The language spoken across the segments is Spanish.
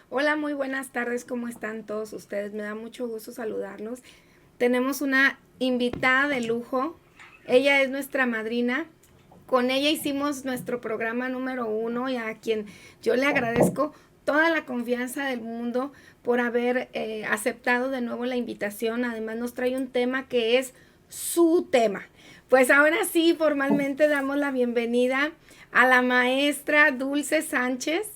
Hola, muy buenas tardes, ¿cómo están todos ustedes? Me da mucho gusto saludarlos. Tenemos una invitada de lujo, ella es nuestra madrina. Con ella hicimos nuestro programa número 1 y a quien yo le agradezco toda la confianza del mundo por haber aceptado de nuevo la invitación. Además nos trae un tema que es su tema. Pues ahora sí, formalmente damos la bienvenida a la maestra Dulce Sánchez.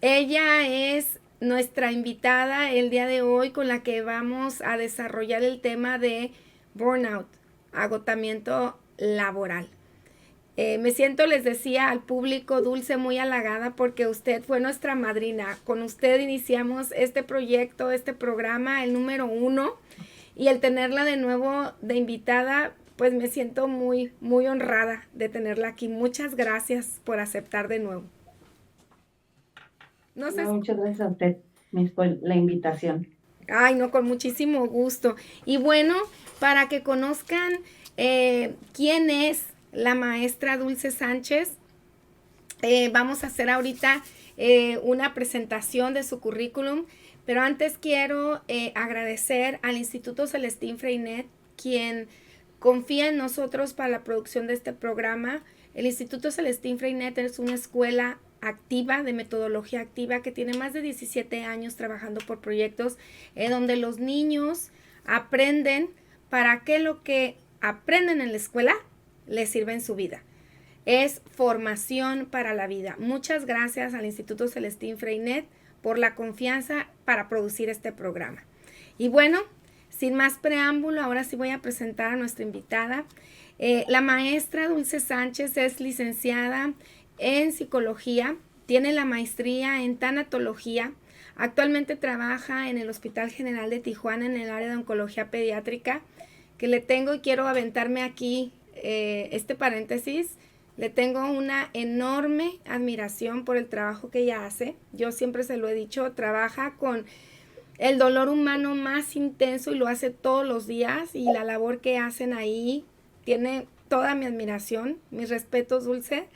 Ella es nuestra invitada el día de hoy con la que vamos a desarrollar el tema de burnout, agotamiento laboral. Me siento, les decía al público, Dulce, muy halagada porque usted fue nuestra madrina. Con usted iniciamos este proyecto, este programa, el número 1, y el tenerla de nuevo de invitada, pues me siento muy, muy honrada de tenerla aquí. Muchas gracias por aceptar de nuevo. No sé. No, muchas gracias a usted, Miss, por la invitación. Ay, no, con muchísimo gusto. Y bueno, para que conozcan quién es la maestra Dulce Sánchez, vamos a hacer ahorita una presentación de su currículum, pero antes quiero agradecer al Instituto Celestín Freinet, quien confía en nosotros para la producción de este programa. El Instituto Celestín Freinet es una escuela activa, de metodología activa, que tiene más de 17 años trabajando por proyectos donde los niños aprenden para que lo que aprenden en la escuela les sirva en su vida. Es formación para la vida. Muchas gracias al Instituto Celestín Freinet por la confianza para producir este programa. Y bueno, sin más preámbulo, ahora sí voy a presentar a nuestra invitada. La maestra Dulce Sánchez es licenciada en psicología, tiene la maestría en tanatología, actualmente trabaja en el Hospital General de Tijuana en el área de oncología pediátrica, que le tengo y quiero aventarme aquí este paréntesis. Le tengo una enorme admiración por el trabajo que ella hace. Yo siempre se lo he dicho, trabaja con el dolor humano más intenso y lo hace todos los días, y la labor que hacen ahí tiene toda mi admiración, mis respetos, Dulce.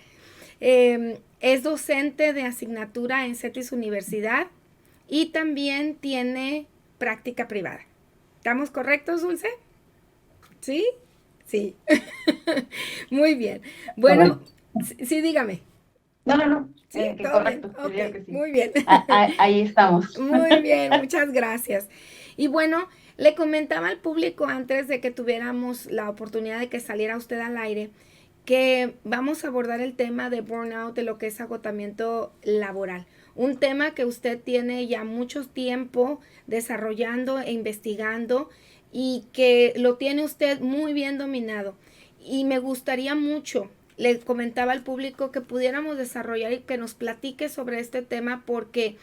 Es docente de asignatura en CETIS Universidad y también tiene práctica privada. ¿Estamos correctos, Dulce? ¿Sí? Sí. Muy bien. Bueno, Correcto. sí, dígame. No. ¿Sí? Que ¿Todo bien? correcto, Ok, diría que sí. muy bien. Ahí estamos. Muy bien, muchas gracias. Y bueno, le comentaba al público antes de que tuviéramos la oportunidad de que saliera usted al aire, que vamos a abordar el tema de burnout, de lo que es agotamiento laboral. Un tema que usted tiene ya mucho tiempo desarrollando e investigando y que lo tiene usted muy bien dominado. Y me gustaría mucho, le comentaba al público, que pudiéramos desarrollar y que nos platique sobre este tema, porque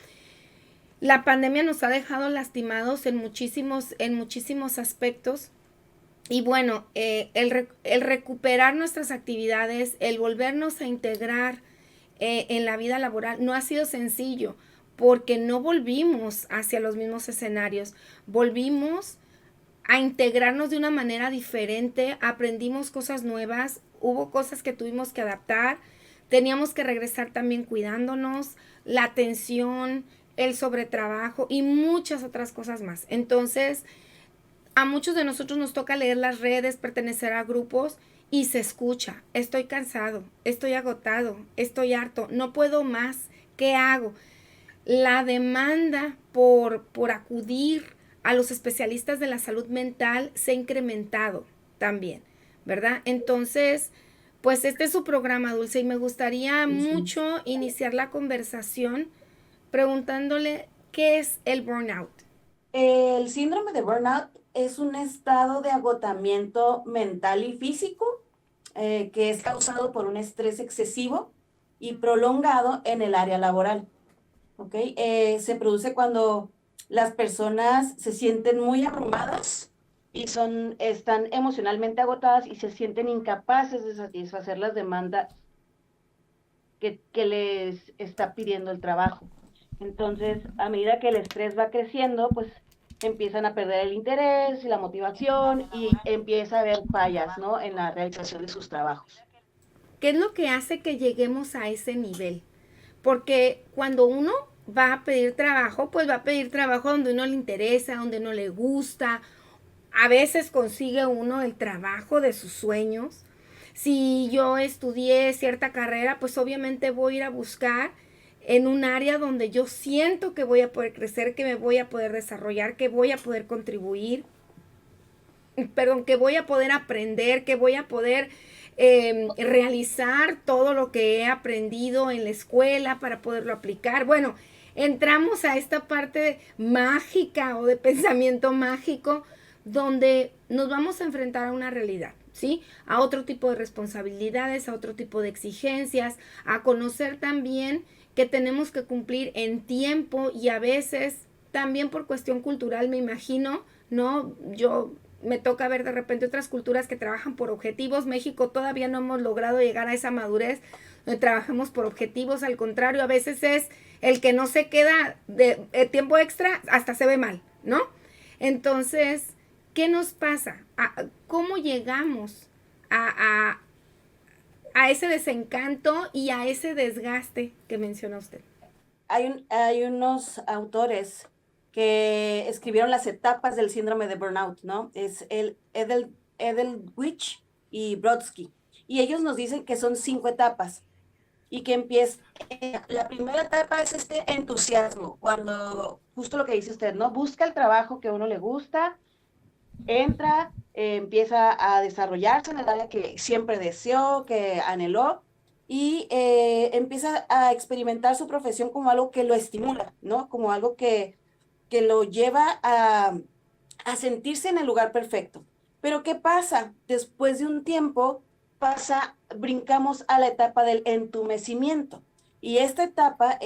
la pandemia nos ha dejado lastimados en muchísimos aspectos. Y bueno, el recuperar nuestras actividades, el volvernos a integrar en la vida laboral no ha sido sencillo, porque no volvimos hacia los mismos escenarios, volvimos a integrarnos de una manera diferente, aprendimos cosas nuevas, hubo cosas que tuvimos que adaptar, teníamos que regresar también cuidándonos, la atención, el sobretrabajo y muchas otras cosas más. Entonces, a muchos de nosotros nos toca leer las redes, pertenecer a grupos y se escucha: estoy cansado, estoy agotado, estoy harto, no puedo más, ¿qué hago? La demanda por acudir a los especialistas de la salud mental se ha incrementado también, ¿verdad? Entonces, pues este es su programa, Dulce, y me gustaría Sí, sí. mucho iniciar la conversación preguntándole qué es el burnout. El síndrome de burnout es un estado de agotamiento mental y físico que es causado por un estrés excesivo y prolongado en el área laboral. ¿Ok? Se produce cuando las personas se sienten muy abrumadas y están emocionalmente agotadas y se sienten incapaces de satisfacer las demandas que les está pidiendo el trabajo. Entonces, a medida que el estrés va creciendo, pues empiezan a perder el interés y la motivación y empieza a haber fallas, ¿no? En la realización de sus trabajos. ¿Qué es lo que hace que lleguemos a ese nivel? Porque cuando uno va a pedir trabajo, pues va a pedir trabajo donde uno le interesa, donde no le gusta. A veces consigue uno el trabajo de sus sueños. Si yo estudié cierta carrera, pues obviamente voy a ir a buscar en un área donde yo siento que voy a poder crecer, que me voy a poder desarrollar, que voy a poder contribuir, perdón, que voy a poder aprender, que voy a poder realizar todo lo que he aprendido en la escuela para poderlo aplicar. Bueno, entramos a esta parte mágica o de pensamiento mágico donde nos vamos a enfrentar a una realidad, ¿sí? A otro tipo de responsabilidades, a otro tipo de exigencias, a conocer también que tenemos que cumplir en tiempo y a veces también por cuestión cultural, me imagino, ¿no? Yo me toca ver de repente otras culturas que trabajan por objetivos. México todavía no hemos logrado llegar a esa madurez donde trabajemos por objetivos. Al contrario, a veces es el que no se queda de tiempo extra, hasta se ve mal, ¿no? Entonces, ¿qué nos pasa? ¿Cómo llegamos a, a ese desencanto y a ese desgaste que menciona usted? Hay unos autores que escribieron las etapas del síndrome de burnout, ¿no? Es el Edelwich y Brodsky. Y ellos nos dicen que son 5 etapas y que empieza, la primera etapa es este entusiasmo, cuando, justo lo que dice usted, ¿no? Busca el trabajo que a uno le gusta, entra, empieza a desarrollarse en el área que siempre deseó, que anheló, y empieza a experimentar su profesión como algo que lo estimula, ¿no? Como algo que lo lleva a sentirse en el lugar perfecto. Pero ¿qué pasa? Después de un tiempo, brincamos a la etapa del entumecimiento. Y esta etapa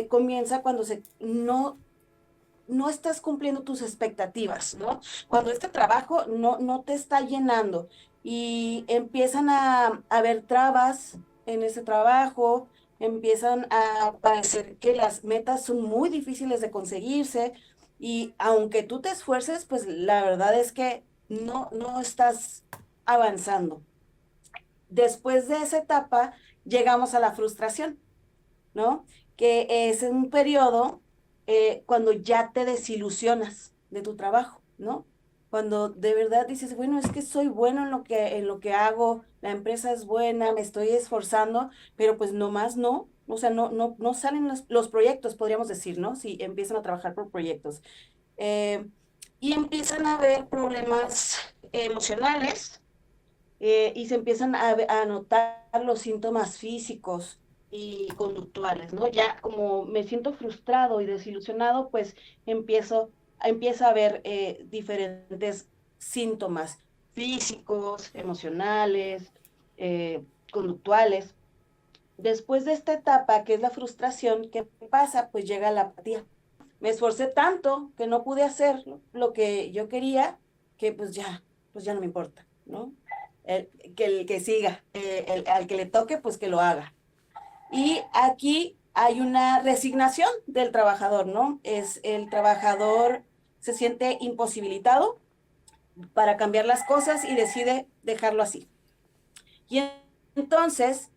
comienza cuando no estás cumpliendo tus expectativas, ¿no? Cuando este trabajo no te está llenando y empiezan a haber trabas en ese trabajo, empiezan a parecer que las metas son muy difíciles de conseguirse y aunque tú te esfuerces, pues la verdad es que no estás avanzando. Después de esa etapa, llegamos a la frustración, ¿no? Que es un periodo cuando ya te desilusionas de tu trabajo, ¿no? Cuando de verdad dices, bueno, es que soy bueno en lo que hago, la empresa es buena, me estoy esforzando, pero pues no más no, o sea, no salen los proyectos, podríamos decir, ¿no? Si empiezan a trabajar por proyectos. Eh, y empiezan a haber problemas emocionales y se empiezan a notar los síntomas físicos y conductuales, ¿no? Ya como me siento frustrado y desilusionado, pues empieza a haber diferentes síntomas físicos, emocionales, conductuales. Después de esta etapa, que es la frustración, ¿qué pasa? Pues llega la apatía. Me esforcé tanto que no pude hacer lo que yo quería, que pues ya no me importa, ¿no? El, que el que siga, al que le toque, pues que lo haga. Y aquí hay una resignación del trabajador, ¿no? Es el trabajador se siente imposibilitado para cambiar las cosas y decide dejarlo así. Y entonces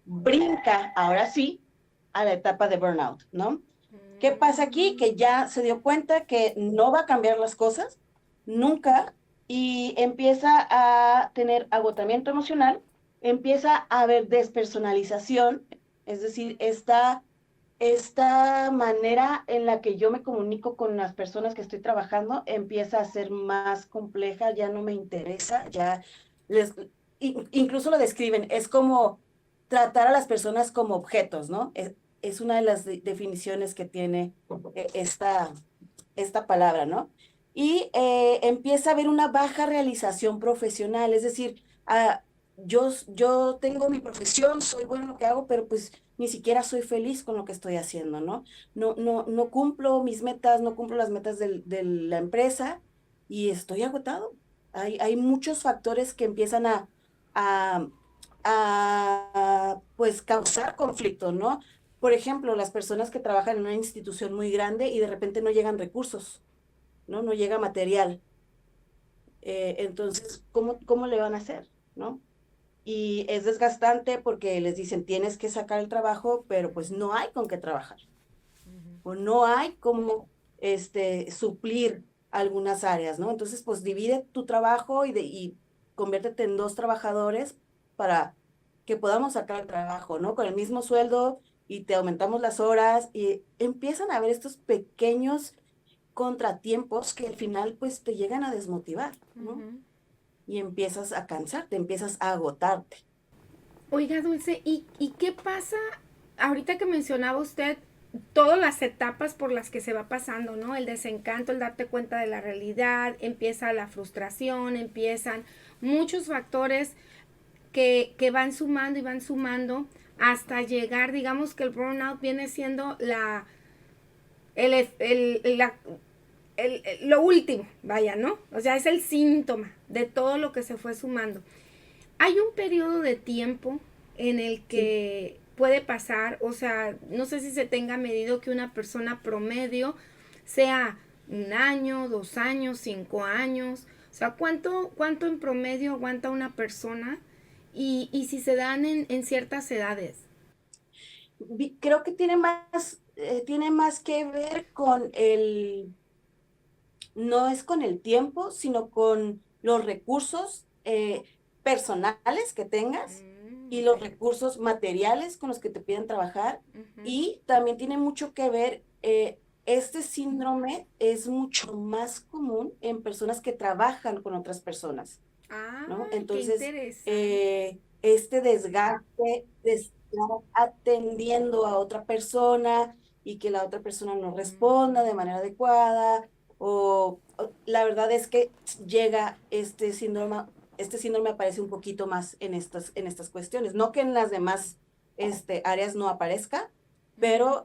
brinca, ahora sí, a la etapa de burnout, ¿no? ¿Qué pasa aquí? Que ya se dio cuenta que no va a cambiar las cosas, nunca, y empieza a tener agotamiento emocional, empieza a haber despersonalización, es decir, esta manera en la que yo me comunico con las personas que estoy trabajando empieza a ser más compleja, ya no me interesa, ya les, incluso lo describen, es como tratar a las personas como objetos, ¿no? Es una de las definiciones que tiene esta palabra, ¿no? Y empieza a haber una baja realización profesional, es decir, yo tengo mi profesión, soy bueno en lo que hago, pero pues ni siquiera soy feliz con lo que estoy haciendo, ¿no? No cumplo mis metas, no cumplo las metas de la empresa y estoy agotado. Hay muchos factores que empiezan a, pues causar conflicto, ¿no? Por ejemplo, las personas que trabajan en una institución muy grande y de repente no llegan recursos, ¿no? No llega material. Entonces, ¿cómo le van a hacer, ¿no? y es desgastante porque les dicen tienes que sacar el trabajo, pero pues no hay con qué trabajar o no hay cómo suplir algunas áreas, ¿no? Entonces, pues divide tu trabajo y conviértete en dos trabajadores para que podamos sacar el trabajo, ¿no? Con el mismo sueldo y te aumentamos las horas y empiezan a haber estos pequeños contratiempos que al final pues te llegan a desmotivar, ¿no? Ujú. Y empiezas a cansarte, empiezas a agotarte. Oiga, Dulce, ¿y qué pasa ahorita que mencionaba usted todas las etapas por las que se va pasando, ¿no? El desencanto, el darte cuenta de la realidad, empieza la frustración, empiezan muchos factores que van sumando y van sumando hasta llegar, digamos que el burnout viene siendo la lo último, vaya, ¿no? O sea, es el síntoma de todo lo que se fue sumando. Hay un periodo de tiempo en el Sí. que puede pasar, o sea, no sé si se tenga medido que una persona promedio sea 1 año, 2 años, 5 años, o sea, cuánto en promedio aguanta una persona y si se dan en ciertas edades. Creo que tiene más que ver con no es con el tiempo, sino con los recursos personales que tengas y Ok. los recursos materiales con los que te piden trabajar. Ujú. Y también tiene mucho que ver, este síndrome es mucho más común en personas que trabajan con otras personas, ¿no? Ay, qué Entonces, interesante. este desgaste de estar atendiendo a otra persona y que la otra persona no responda de manera adecuada, o la verdad es que llega este síndrome aparece un poquito más en estas cuestiones, no que en las demás áreas no aparezca, Ujú. pero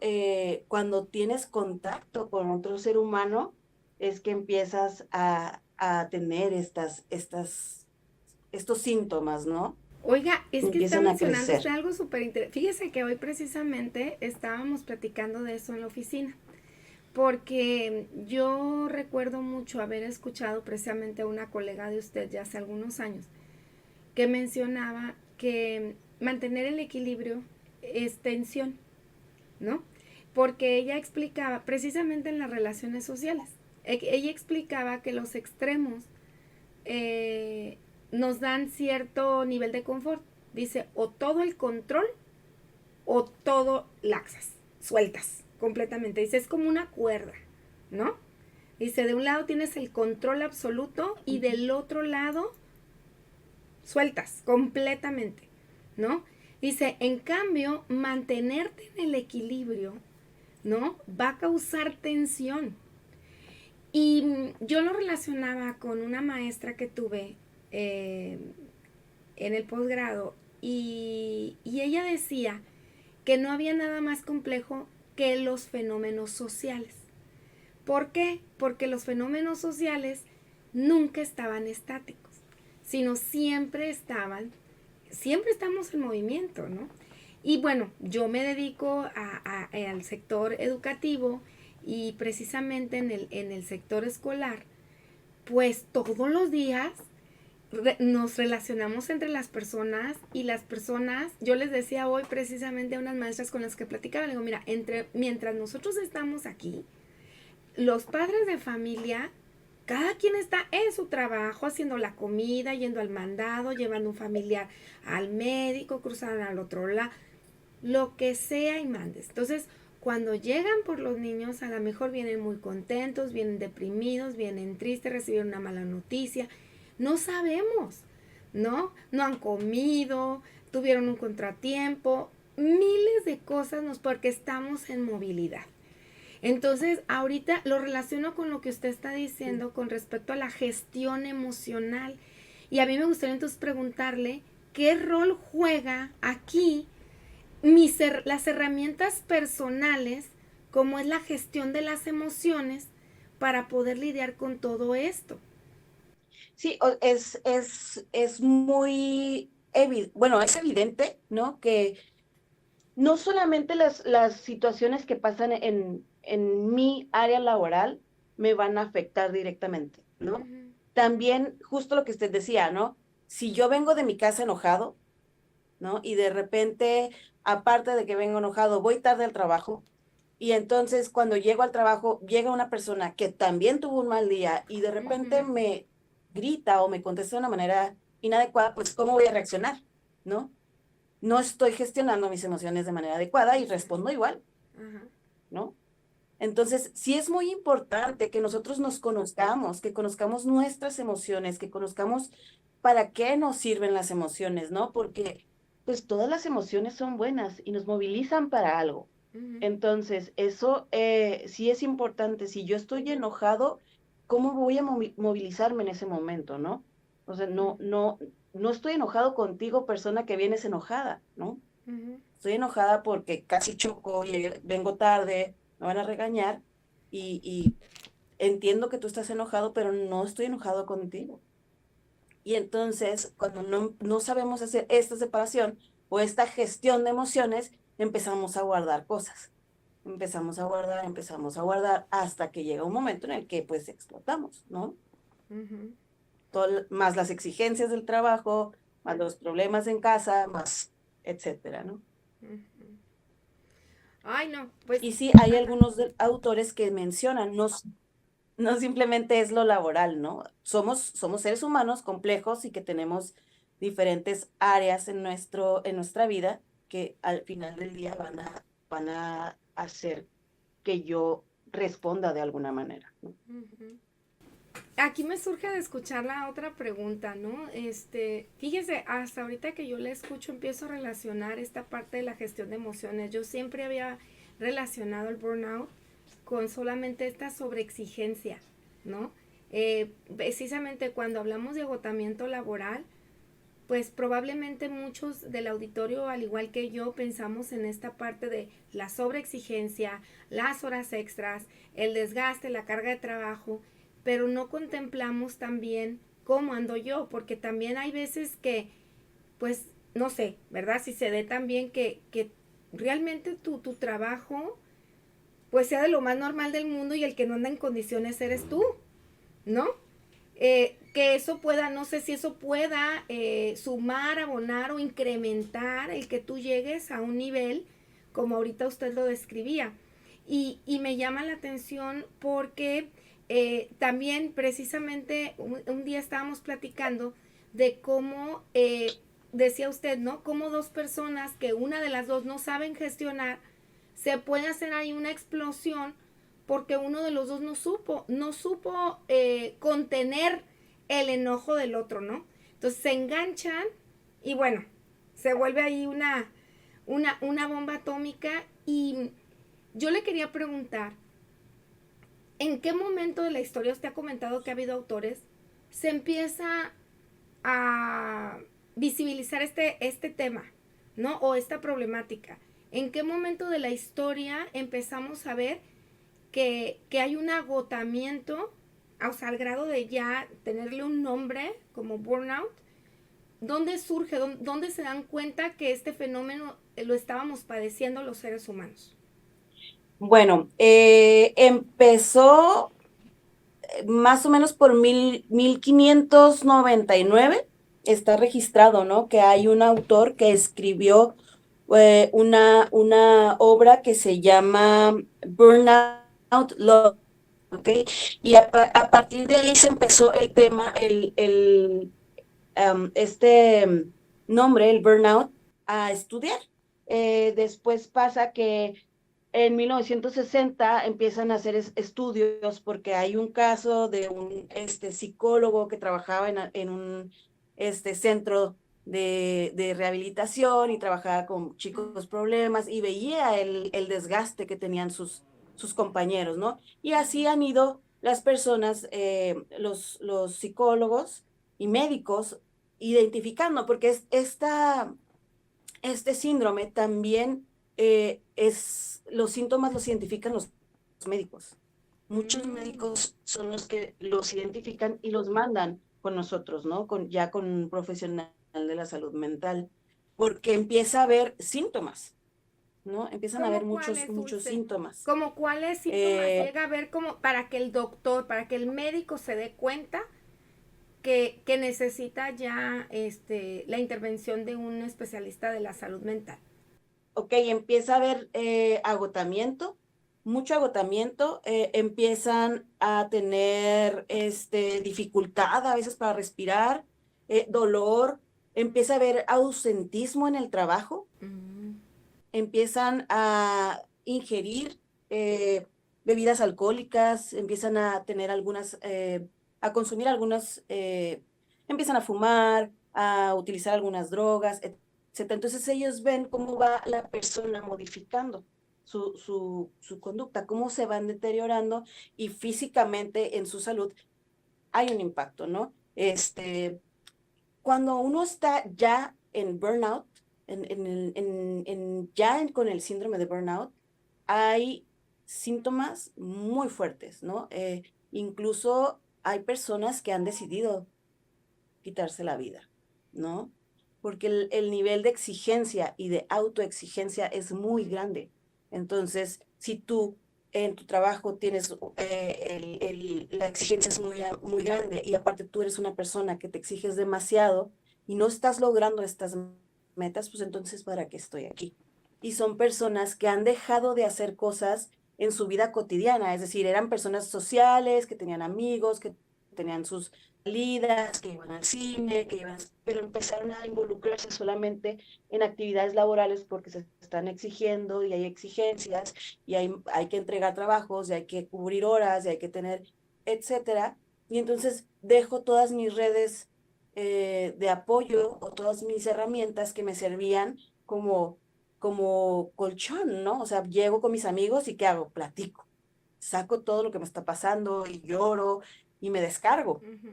cuando tienes contacto con otro ser humano, es que empiezas a tener estos síntomas, ¿no? Oiga, es que está Empiezan a mencionando crecer. usted algo súper interesante. Fíjese que hoy precisamente estábamos platicando de eso en la oficina, porque yo recuerdo mucho haber escuchado precisamente a una colega de usted ya hace algunos años que mencionaba que mantener el equilibrio es tensión, ¿no? Porque ella explicaba, precisamente en las relaciones sociales, ella explicaba que los extremos eh, nos dan cierto nivel de confort. Dice, o todo el control o todo laxas, sueltas completamente. Dice, es como una cuerda, ¿no? Dice, de un lado tienes el control absoluto y Ujú. del otro lado sueltas completamente, ¿no? Dice, en cambio, mantenerte en el equilibrio, ¿no? Va a causar tensión. Y yo lo relacionaba con una maestra que tuve eh, en el posgrado y ella decía que no había nada más complejo que los fenómenos sociales. ¿Por qué? Porque los fenómenos sociales nunca estaban estáticos, sino siempre estamos en movimiento, ¿no? Y bueno, yo me dedico al sector educativo y precisamente en el sector escolar, pues todos los días nos relacionamos entre las personas, yo les decía hoy precisamente a unas maestras con las que platicaba, le digo, mira, mientras nosotros estamos aquí, los padres de familia, cada quien está en su trabajo, haciendo la comida, yendo al mandado, llevando un familiar al médico, cruzando al otro lado, lo que sea y mandes. Entonces, cuando llegan por los niños, a lo mejor vienen muy contentos, vienen deprimidos, vienen tristes, recibieron una mala noticia. No sabemos, ¿no? No han comido, tuvieron un contratiempo, miles de cosas porque estamos en movilidad. Entonces, ahorita lo relaciono con lo que usted está diciendo con respecto a la gestión emocional. Y a mí me gustaría entonces preguntarle qué rol juega aquí las herramientas personales, como es la gestión de las emociones, para poder lidiar con todo esto. Sí, es muy bueno, es evidente, ¿no? Que no solamente las situaciones que pasan en mi área laboral me van a afectar directamente, ¿no? Ujú. También, justo lo que usted decía, ¿no? Si yo vengo de mi casa enojado, ¿no? Y de repente, aparte de que vengo enojado, voy tarde al trabajo. Y entonces cuando llego al trabajo, llega una persona que también tuvo un mal día y de repente Ujú, me grita o me contesta de una manera inadecuada, pues ¿cómo voy a reaccionar? ¿No? No estoy gestionando mis emociones de manera adecuada y respondo igual, ajá, ¿no? Entonces, sí es muy importante que nosotros nos conozcamos, que conozcamos nuestras emociones, que conozcamos para qué nos sirven las emociones, ¿no? Porque pues todas las emociones son buenas y nos movilizan para algo. ujú, Entonces, eso sí es importante. Si yo estoy enojado, ¿cómo voy a movilizarme en ese momento, no? O sea, no estoy enojado contigo, persona que vienes enojada, ¿no? ujú, Estoy enojada porque casi choco, vengo tarde, me van a regañar y entiendo que tú estás enojado, pero no estoy enojado contigo. Y entonces, cuando no sabemos hacer esta separación o esta gestión de emociones, empezamos a guardar cosas. Empezamos a guardar hasta que llega un momento en el que pues explotamos, ¿no? ujú, Más las exigencias del trabajo, más los problemas en casa, más etcétera, ¿no? ujú. Ay, no, pues, Y sí, hay ajá. algunos autores que mencionan, no simplemente es lo laboral, ¿no? Somos seres humanos complejos y que tenemos diferentes áreas en nuestra vida que al final del día van a hacer que yo responda de alguna manera, ¿no? Ujú. Aquí me surge de escuchar la otra pregunta, ¿no? Fíjese, hasta ahorita que yo le escucho empiezo a relacionar esta parte de la gestión de emociones. Yo siempre había relacionado el burnout con solamente esta sobreexigencia, ¿no? Precisamente cuando hablamos de agotamiento laboral, pues probablemente muchos del auditorio, al igual que yo, pensamos en esta parte de la sobreexigencia, las horas extras, el desgaste, la carga de trabajo, pero no contemplamos también cómo ando yo, porque también hay veces que, pues, no sé, ¿verdad? Si se dé también que realmente tu trabajo, pues sea de lo más normal del mundo y el que no anda en condiciones eres tú, ¿no? Que eso pueda, no sé si eso pueda sumar, abonar o incrementar el que tú llegues a un nivel como ahorita usted lo describía. Y me llama la atención porque también precisamente un día estábamos platicando de cómo, decía usted, ¿no? Cómo dos personas que una de las dos no saben gestionar, se puede hacer ahí una explosión porque uno de los dos no supo contener el enojo del otro, ¿no? Entonces se enganchan y bueno, se vuelve ahí una bomba atómica y yo le quería preguntar, ¿en qué momento de la historia usted ha comentado que ha habido autores? Se empieza a visibilizar este tema, ¿no? O esta problemática. ¿En qué momento de la historia empezamos a ver que hay un agotamiento, o sea, al grado de ya tenerle un nombre como burnout? ¿Dónde surge, dónde se dan cuenta que este fenómeno lo estábamos padeciendo los seres humanos? Bueno, empezó más o menos por 1599 está registrado, ¿no? Que hay un autor que escribió una obra que se llama Burnout Love, ¿ok? Y a partir de ahí se empezó el tema, nombre, el burnout, a estudiar. Después pasa que en 1960 empiezan a hacer estudios porque hay un caso de un psicólogo que trabajaba en un centro de rehabilitación y trabajaba con chicos problemas y veía el desgaste que tenían sus compañeros, ¿no? Y así han ido las personas, los psicólogos y médicos identificando, porque este síndrome también los síntomas los identifican los médicos. Muchos Mm, médicos son los que los identifican y los mandan con nosotros, ¿no? Ya con un profesional de la salud mental, porque empieza a haber síntomas, ¿no? Empiezan a haber ¿Cómo muchos, cuáles, muchos Dulce? síntomas. ¿Cómo cuáles síntomas Eh, llega a ver como para que el doctor, para que el médico se dé cuenta que necesita ya la intervención de un especialista de la salud mental. Ok, empieza a haber agotamiento, mucho agotamiento, empiezan a tener dificultad a veces para respirar, dolor, empieza a haber ausentismo en el trabajo, Mm. empiezan a ingerir bebidas alcohólicas, empiezan a tener a consumir algunas, empiezan a fumar, a utilizar algunas drogas, etcétera. Entonces ellos ven cómo va la persona modificando su conducta, cómo se van deteriorando y físicamente en su salud hay un impacto, ¿no? Cuando uno está ya en burnout, con el síndrome de burnout, hay síntomas muy fuertes, ¿no? Incluso hay personas que han decidido quitarse la vida, ¿no? Porque el nivel de exigencia y de autoexigencia es muy grande. Entonces, si tú en tu trabajo tienes, la exigencia es muy grande y aparte tú eres una persona que te exiges demasiado y no estás logrando estas metas, pues entonces, ¿para qué estoy aquí? Y son personas que han dejado de hacer cosas en su vida cotidiana, es decir, eran personas sociales, que tenían amigos, que tenían sus salidas, que iban al cine, pero empezaron a involucrarse solamente en actividades laborales porque se están exigiendo y hay exigencias y hay que entregar trabajos y hay que cubrir horas y hay que tener, etcétera. Y entonces dejo todas mis redes de apoyo o todas mis herramientas que me servían como colchón, ¿no? O sea, llego con mis amigos y ¿qué hago? Platico, saco todo lo que me está pasando y lloro y me descargo. Ujú.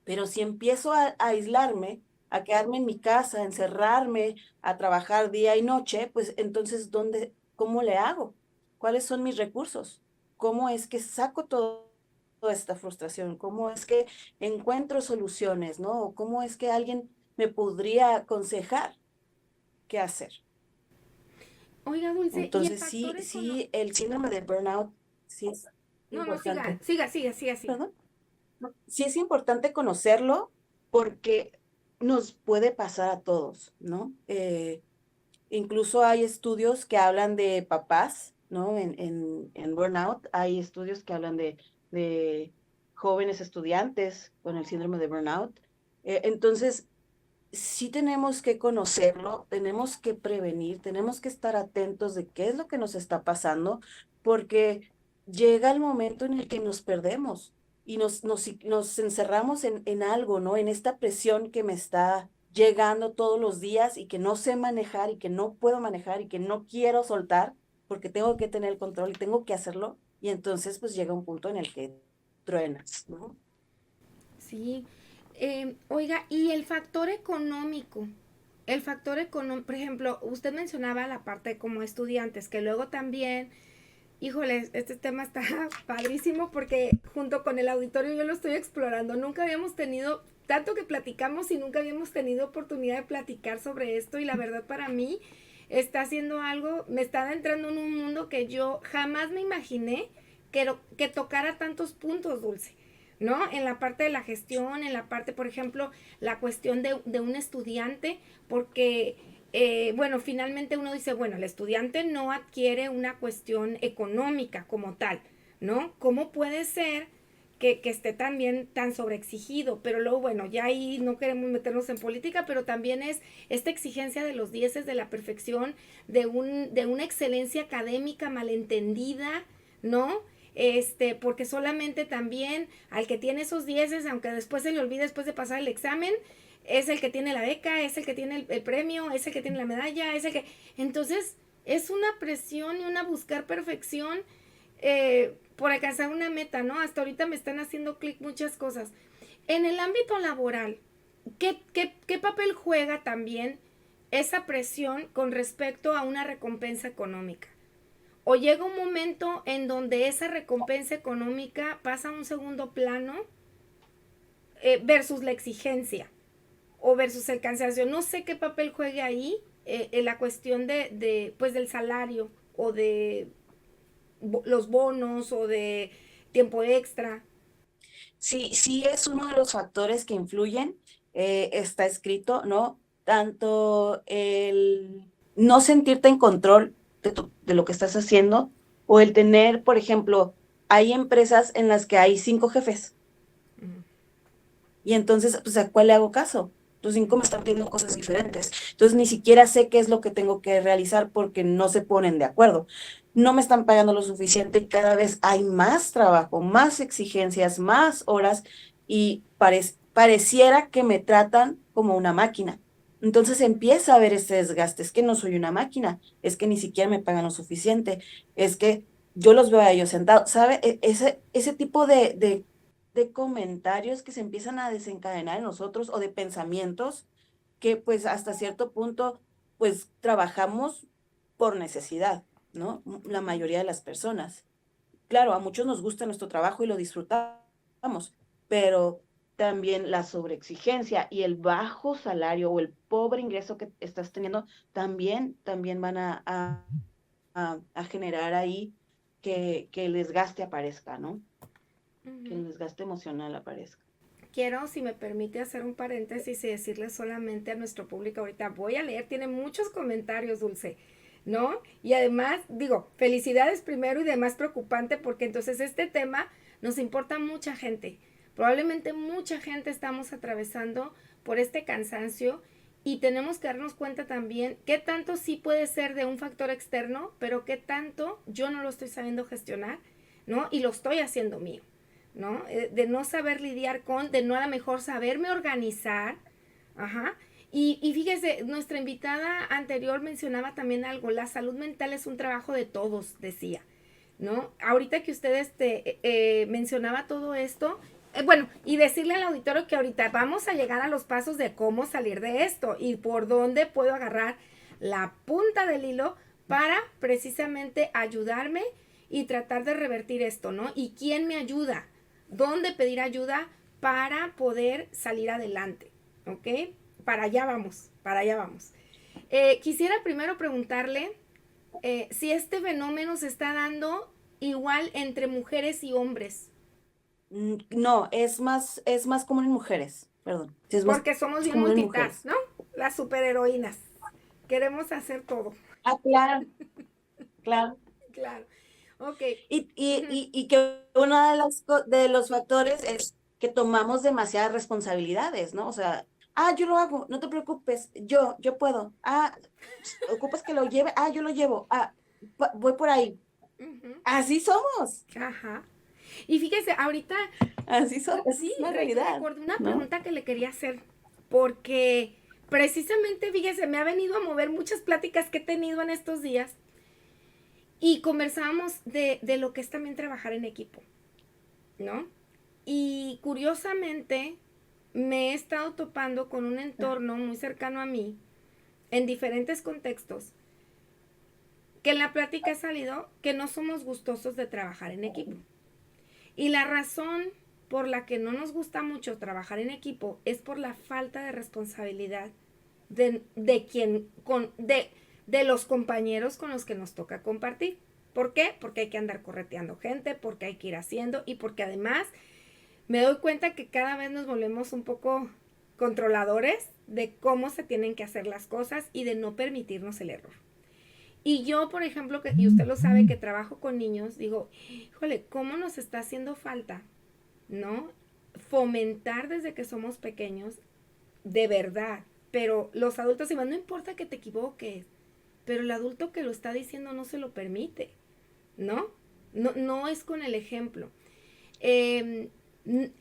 Pero si empiezo a aislarme, a quedarme en mi casa, a encerrarme, a trabajar día y noche, pues entonces, cómo le hago? ¿Cuáles son mis recursos? ¿Cómo es que saco toda esta frustración? ¿Cómo es que encuentro soluciones, ¿no? ¿O cómo es que alguien me podría aconsejar qué hacer? Oiga, Dulce, ¿y el Entonces, factor económico? sí, el síndrome de burnout sí es No, no, siga, importante. siga, siga, siga, siga. ¿Perdón? Sí es importante conocerlo porque nos puede pasar a todos, ¿no? Incluso hay estudios que hablan de papás, ¿no? En burnout, hay estudios que hablan de jóvenes estudiantes con el síndrome de burnout. Entonces, sí tenemos que conocerlo, tenemos que prevenir, tenemos que estar atentos de qué es lo que nos está pasando, porque llega el momento en el que nos perdemos y nos encerramos en algo, ¿no? En esta presión que me está llegando todos los días y que no sé manejar y que no puedo manejar y que no quiero soltar porque tengo que tener el control y tengo que hacerlo. Y entonces pues llega un punto en el que truenas, ¿no? Sí. Oiga, ¿y el factor económico? El factor económico, por ejemplo, usted mencionaba la parte como estudiantes, que luego también, híjole, este tema está padrísimo porque junto con el auditorio yo lo estoy explorando. Nunca habíamos tenido, tanto que platicamos y nunca habíamos tenido oportunidad de platicar sobre esto y la verdad para mí está haciendo algo, me está adentrando en un mundo que yo jamás me imaginé que tocara tantos puntos, Dulce. ¿No? En la parte de la gestión, en la parte, por ejemplo, la cuestión de un estudiante, porque, bueno, finalmente uno dice, bueno, el estudiante no adquiere una cuestión económica como tal, ¿no? ¿Cómo puede ser que esté también tan sobreexigido? Pero luego, bueno, ya ahí no queremos meternos en política, pero también es esta exigencia de los dieces, de la perfección, de una excelencia académica malentendida, ¿no? Porque solamente también al que tiene esos dieces, aunque después se le olvide después de pasar el examen, es el que tiene la beca, es el que tiene el premio, es el que tiene la medalla, es el que... Entonces, es una presión y una buscar perfección por alcanzar una meta, ¿no? Hasta ahorita me están haciendo clic muchas cosas. En el ámbito laboral, ¿qué papel juega también esa presión con respecto a una recompensa económica? O llega un momento en donde esa recompensa económica pasa a un segundo plano versus la exigencia o versus el cansancio. No sé qué papel juegue ahí en la cuestión pues del salario o de los bonos o de tiempo extra. Sí, sí es uno de los factores que influyen, está escrito, ¿no? Tanto el no sentirte en control de lo que estás haciendo o el tener, por ejemplo, hay empresas en las que hay 5 jefes Ujú, y entonces, pues, ¿a cuál le hago caso? Los 5 me están pidiendo cosas diferentes. Entonces, ni siquiera sé qué es lo que tengo que realizar porque no se ponen de acuerdo. No me están pagando lo suficiente y cada vez hay más trabajo, más exigencias, más horas y pareciera que me tratan como una máquina. Entonces empieza a haber ese desgaste. Es que no soy una máquina, es que ni siquiera me pagan lo suficiente, es que yo los veo a ellos sentados, ¿sabe? Ese tipo de comentarios que se empiezan a desencadenar en nosotros o de pensamientos que pues hasta cierto punto pues trabajamos por necesidad, ¿no? La ujú. mayoría de las personas. Claro, a muchos nos gusta nuestro trabajo y lo disfrutamos, pero también la sobreexigencia y el bajo salario o el pobre ingreso que estás teniendo también van a generar ahí que el desgaste aparezca, ¿no? Que Ujú. el desgaste emocional aparezca. Quiero, si me permite, hacer un paréntesis y decirle solamente a nuestro público ahorita, voy a leer, tiene muchos comentarios, Dulce, ¿no? Y además, digo, felicidades primero y demás preocupante porque entonces este tema nos importa a mucha gente. Probablemente mucha gente estamos atravesando por este cansancio y tenemos que darnos cuenta también qué tanto sí puede ser de un factor externo, pero qué tanto yo no lo estoy sabiendo gestionar, ¿no? Y lo estoy haciendo mío. ¿No? De no saber lidiar con, de no a lo mejor saberme organizar, ajá. Y fíjese, nuestra invitada anterior mencionaba también algo, la salud mental es un trabajo de todos, decía, ¿no? Ahorita que usted mencionaba todo esto, bueno, y decirle al auditorio que ahorita vamos a llegar a los pasos de cómo salir de esto y por dónde puedo agarrar la punta del hilo para precisamente ayudarme y tratar de revertir esto, ¿no? ¿Y quién me ayuda? ¿Dónde pedir ayuda para poder salir adelante? ¿Ok? Para allá vamos, para allá vamos. Quisiera primero preguntarle si este fenómeno se está dando igual entre mujeres y hombres, No, es más común en mujeres, perdón. Sí, es más porque somos bien común en multitask, mujeres. ¿no? Las superheroínas. Queremos hacer todo. Ah, claro, claro. Claro. Ok. Y que uno de los factores es que tomamos demasiadas responsabilidades, ¿no? O sea, yo lo hago, no te preocupes, yo puedo. Ocupas que lo lleve, yo lo llevo. Voy por ahí. Ujú. Así somos, Ajá. Y fíjese, ahorita así somos, esa sí, es la realidad, recordé una ¿no? pregunta que le quería hacer, porque precisamente, fíjese, me ha venido a mover muchas pláticas que he tenido en estos días y conversábamos de lo que es también trabajar en equipo, ¿no? Y curiosamente me he estado topando con un entorno muy cercano a mí, en diferentes contextos, que en la plática ha salido que no somos gustosos de trabajar en equipo. Y la razón por la que no nos gusta mucho trabajar en equipo es por la falta de responsabilidad de quien, de los compañeros con los que nos toca compartir. ¿Por qué? Porque hay que andar correteando gente, porque hay que ir haciendo y porque además me doy cuenta que cada vez nos volvemos un poco controladores de cómo se tienen que hacer las cosas y de no permitirnos el error. Y yo, por ejemplo, y usted lo sabe, que trabajo con niños, digo, híjole, ¿cómo nos está haciendo falta, ¿no? Fomentar desde que somos pequeños, de verdad. Pero los adultos dicen, no importa que te equivoques, pero el adulto que lo está diciendo no se lo permite, ¿no? No, no es con el ejemplo. Eh,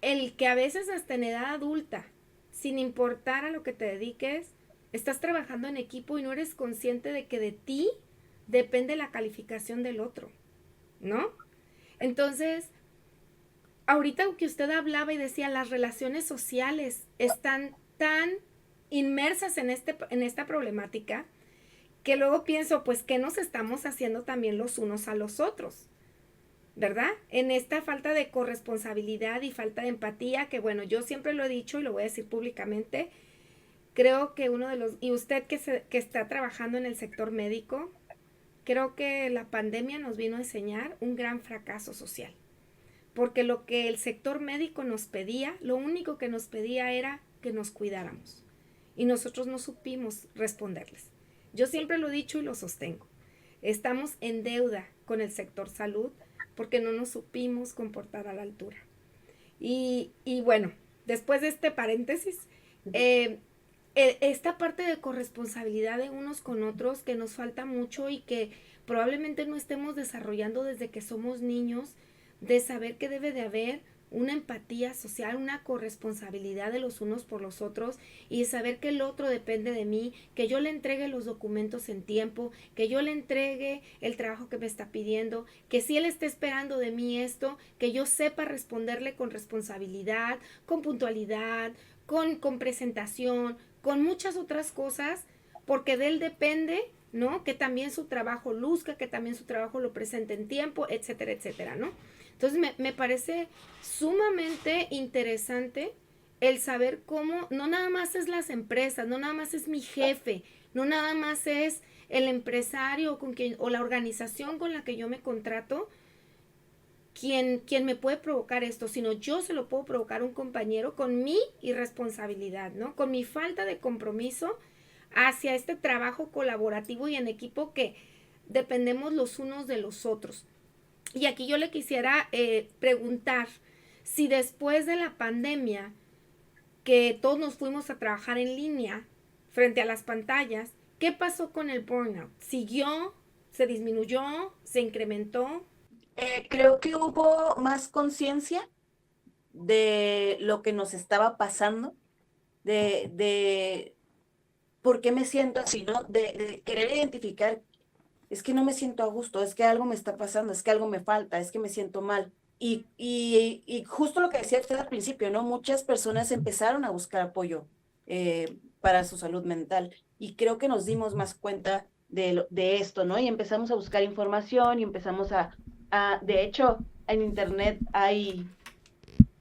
el que a veces hasta en edad adulta, sin importar a lo que te dediques, estás trabajando en equipo y no eres consciente de que de ti depende la calificación del otro, ¿no? Entonces, ahorita que usted hablaba y decía, las relaciones sociales están tan inmersas en esta problemática que luego pienso, pues, ¿qué nos estamos haciendo también los unos a los otros? ¿Verdad? En esta falta de corresponsabilidad y falta de empatía, que bueno, yo siempre lo he dicho y lo voy a decir públicamente, creo que uno de los, y usted que está trabajando en el sector médico, creo que la pandemia nos vino a enseñar un gran fracaso social. porque lo que el sector médico nos pedía, lo único que nos pedía era que nos cuidáramos. Y nosotros no supimos responderles. Yo siempre lo he dicho y lo sostengo. Estamos en deuda con el sector salud porque no nos supimos comportar a la altura. Y bueno, después de este paréntesis, esta parte de corresponsabilidad de unos con otros que nos falta mucho y que probablemente no estemos desarrollando desde que somos niños, de saber que debe de haber una empatía social, una corresponsabilidad de los unos por los otros y de saber que el otro depende de mí, que yo le entregue los documentos en tiempo, que yo le entregue el trabajo que me está pidiendo, que si él está esperando de mí esto, que yo sepa responderle con responsabilidad, con puntualidad, con presentación, con muchas otras cosas, porque de él depende, ¿no? Que también su trabajo luzca, que también su trabajo lo presente en tiempo, etcétera, etcétera, ¿no? Entonces me parece sumamente interesante el saber cómo no nada más es las empresas, no nada más es mi jefe, no nada más es el empresario con quien, o la organización con la que yo me contrato quien me puede provocar esto, sino yo se lo puedo provocar a un compañero con mi irresponsabilidad, ¿no? Con mi falta de compromiso hacia este trabajo colaborativo y en equipo que dependemos los unos de los otros. Y aquí yo le quisiera preguntar si después de la pandemia, que todos nos fuimos a trabajar en línea frente a las pantallas, ¿qué pasó con el burnout? ¿Siguió? ¿Se disminuyó? ¿Se incrementó? Creo que hubo más conciencia de lo que nos estaba pasando, de por qué me siento así, ¿no? De querer identificar, es que no me siento a gusto, es que algo me está pasando, es que algo me falta, es que me siento mal. Y justo lo que decía usted al principio, ¿no? Muchas personas empezaron a buscar apoyo para su salud mental y creo que nos dimos más cuenta de esto, ¿no? Y empezamos a buscar información y empezamos de hecho, en internet hay,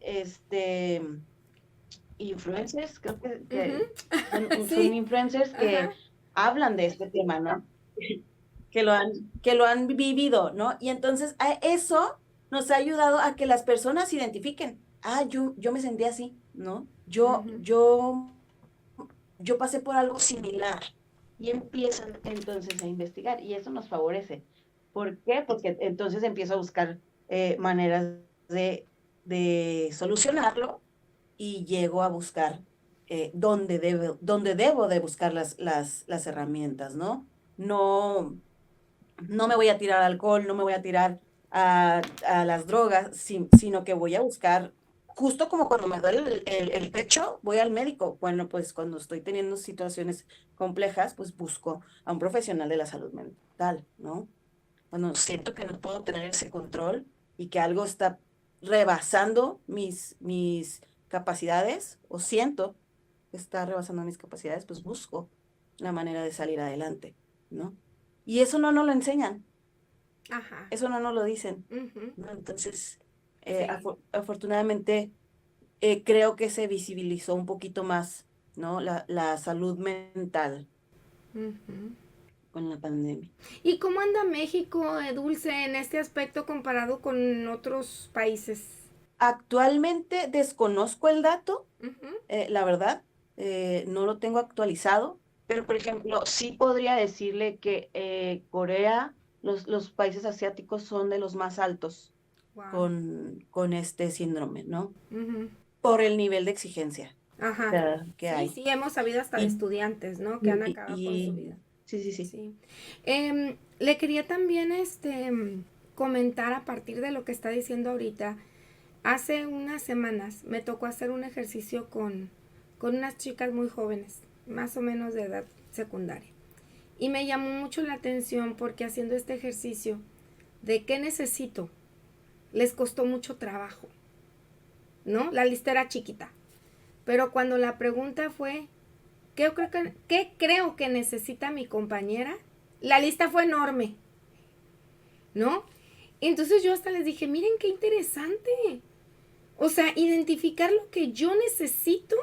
este, influencers, creo que Ujú. son Sí, influencers que ajá, hablan de este tema, ¿no? Que lo han, que lo han vivido, ¿no? Y entonces eso nos ha ayudado a que las personas se identifiquen. Ah, yo me sentí así, ¿no? ujú, Yo pasé por algo similar. Y empiezan entonces a investigar y eso nos favorece. ¿Por qué? Porque entonces empiezo a buscar maneras de, de solucionarlo y llego a buscar dónde debo de buscar las herramientas, ¿no? No, no me voy a tirar al alcohol, no me voy a tirar a las drogas, sino que voy a buscar, justo como cuando me duele el pecho, voy al médico. Bueno, pues cuando estoy teniendo situaciones complejas, pues busco a un profesional de la salud mental, ¿no? Cuando siento que no puedo tener ese control y que algo está rebasando mis capacidades, o siento que está rebasando mis capacidades, pues busco la manera de salir adelante, ¿no? Y eso no nos lo enseñan, ajá, eso no nos lo dicen, ujú, ¿no? Entonces, sí, afortunadamente, creo que se visibilizó un poquito más, ¿no? La salud mental ujú. con la pandemia. ¿Y cómo anda México, Dulce, en este aspecto comparado con otros países? Actualmente desconozco el dato, Ujú, la verdad, no lo tengo actualizado, pero por ejemplo, sí podría decirle que Corea, los países asiáticos son de los más altos wow. con este síndrome, ¿no? Ujú, Por el nivel de exigencia ajá. que Sí, hay. sí, hemos sabido hasta de Y, estudiantes, ¿no? Que han y, acabado con su y- vida. sí, sí, sí. Sí. Le quería también comentar a partir de lo que está diciendo ahorita. Hace unas semanas me tocó hacer un ejercicio con unas chicas muy jóvenes, más o menos de edad secundaria. Y me llamó mucho la atención porque haciendo este ejercicio de qué necesito, les costó mucho trabajo, ¿no? La lista era chiquita. Pero cuando la pregunta fue, ¿qué creo que necesita mi compañera? La lista fue enorme, ¿no? Entonces yo hasta les dije, miren qué interesante. O sea, identificar lo que yo necesito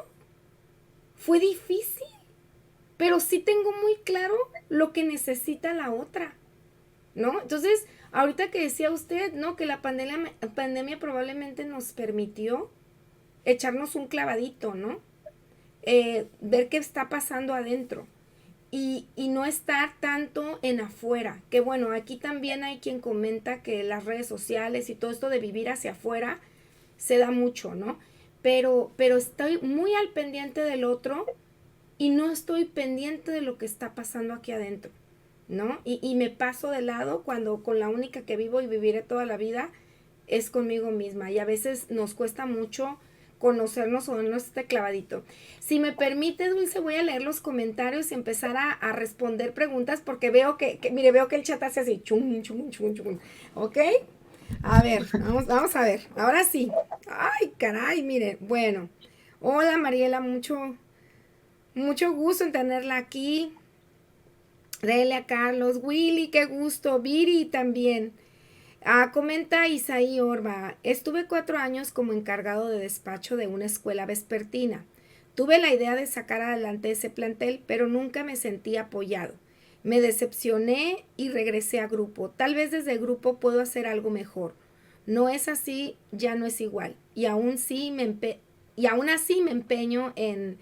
fue difícil, pero sí tengo muy claro lo que necesita la otra, ¿no? Entonces, Ahorita que decía usted, ¿no? Que la pandemia probablemente nos permitió echarnos un clavadito, ¿no? Ver qué está pasando adentro y no estar tanto en afuera. Que bueno, aquí también hay quien comenta que las redes sociales y todo esto de vivir hacia afuera se da mucho, ¿no? Pero estoy muy al pendiente del otro y no estoy pendiente de lo que está pasando aquí adentro, ¿no? Y me paso de lado cuando con la única que vivo y viviré toda la vida es conmigo misma. Y a veces nos cuesta mucho conocernos o darnos este clavadito. Si me permite, Dulce, voy a leer los comentarios y empezar a responder preguntas porque veo mire, veo que el chat hace así, chum, chum, chum, chum. ¿Ok? A ver, vamos a ver. Ahora sí. Ay, caray, mire. Bueno. Hola, Mariela, mucho gusto en tenerla aquí. Delia, Carlos, Willy, qué gusto. Viri también. Comenta Isaí Orba, estuve 4 años como encargado de despacho de una escuela vespertina. Tuve la idea de sacar adelante ese plantel, pero nunca me sentí apoyado. Me decepcioné y regresé a grupo. Tal vez desde grupo puedo hacer algo mejor. No es así, ya no es igual. Y aún así me empeño en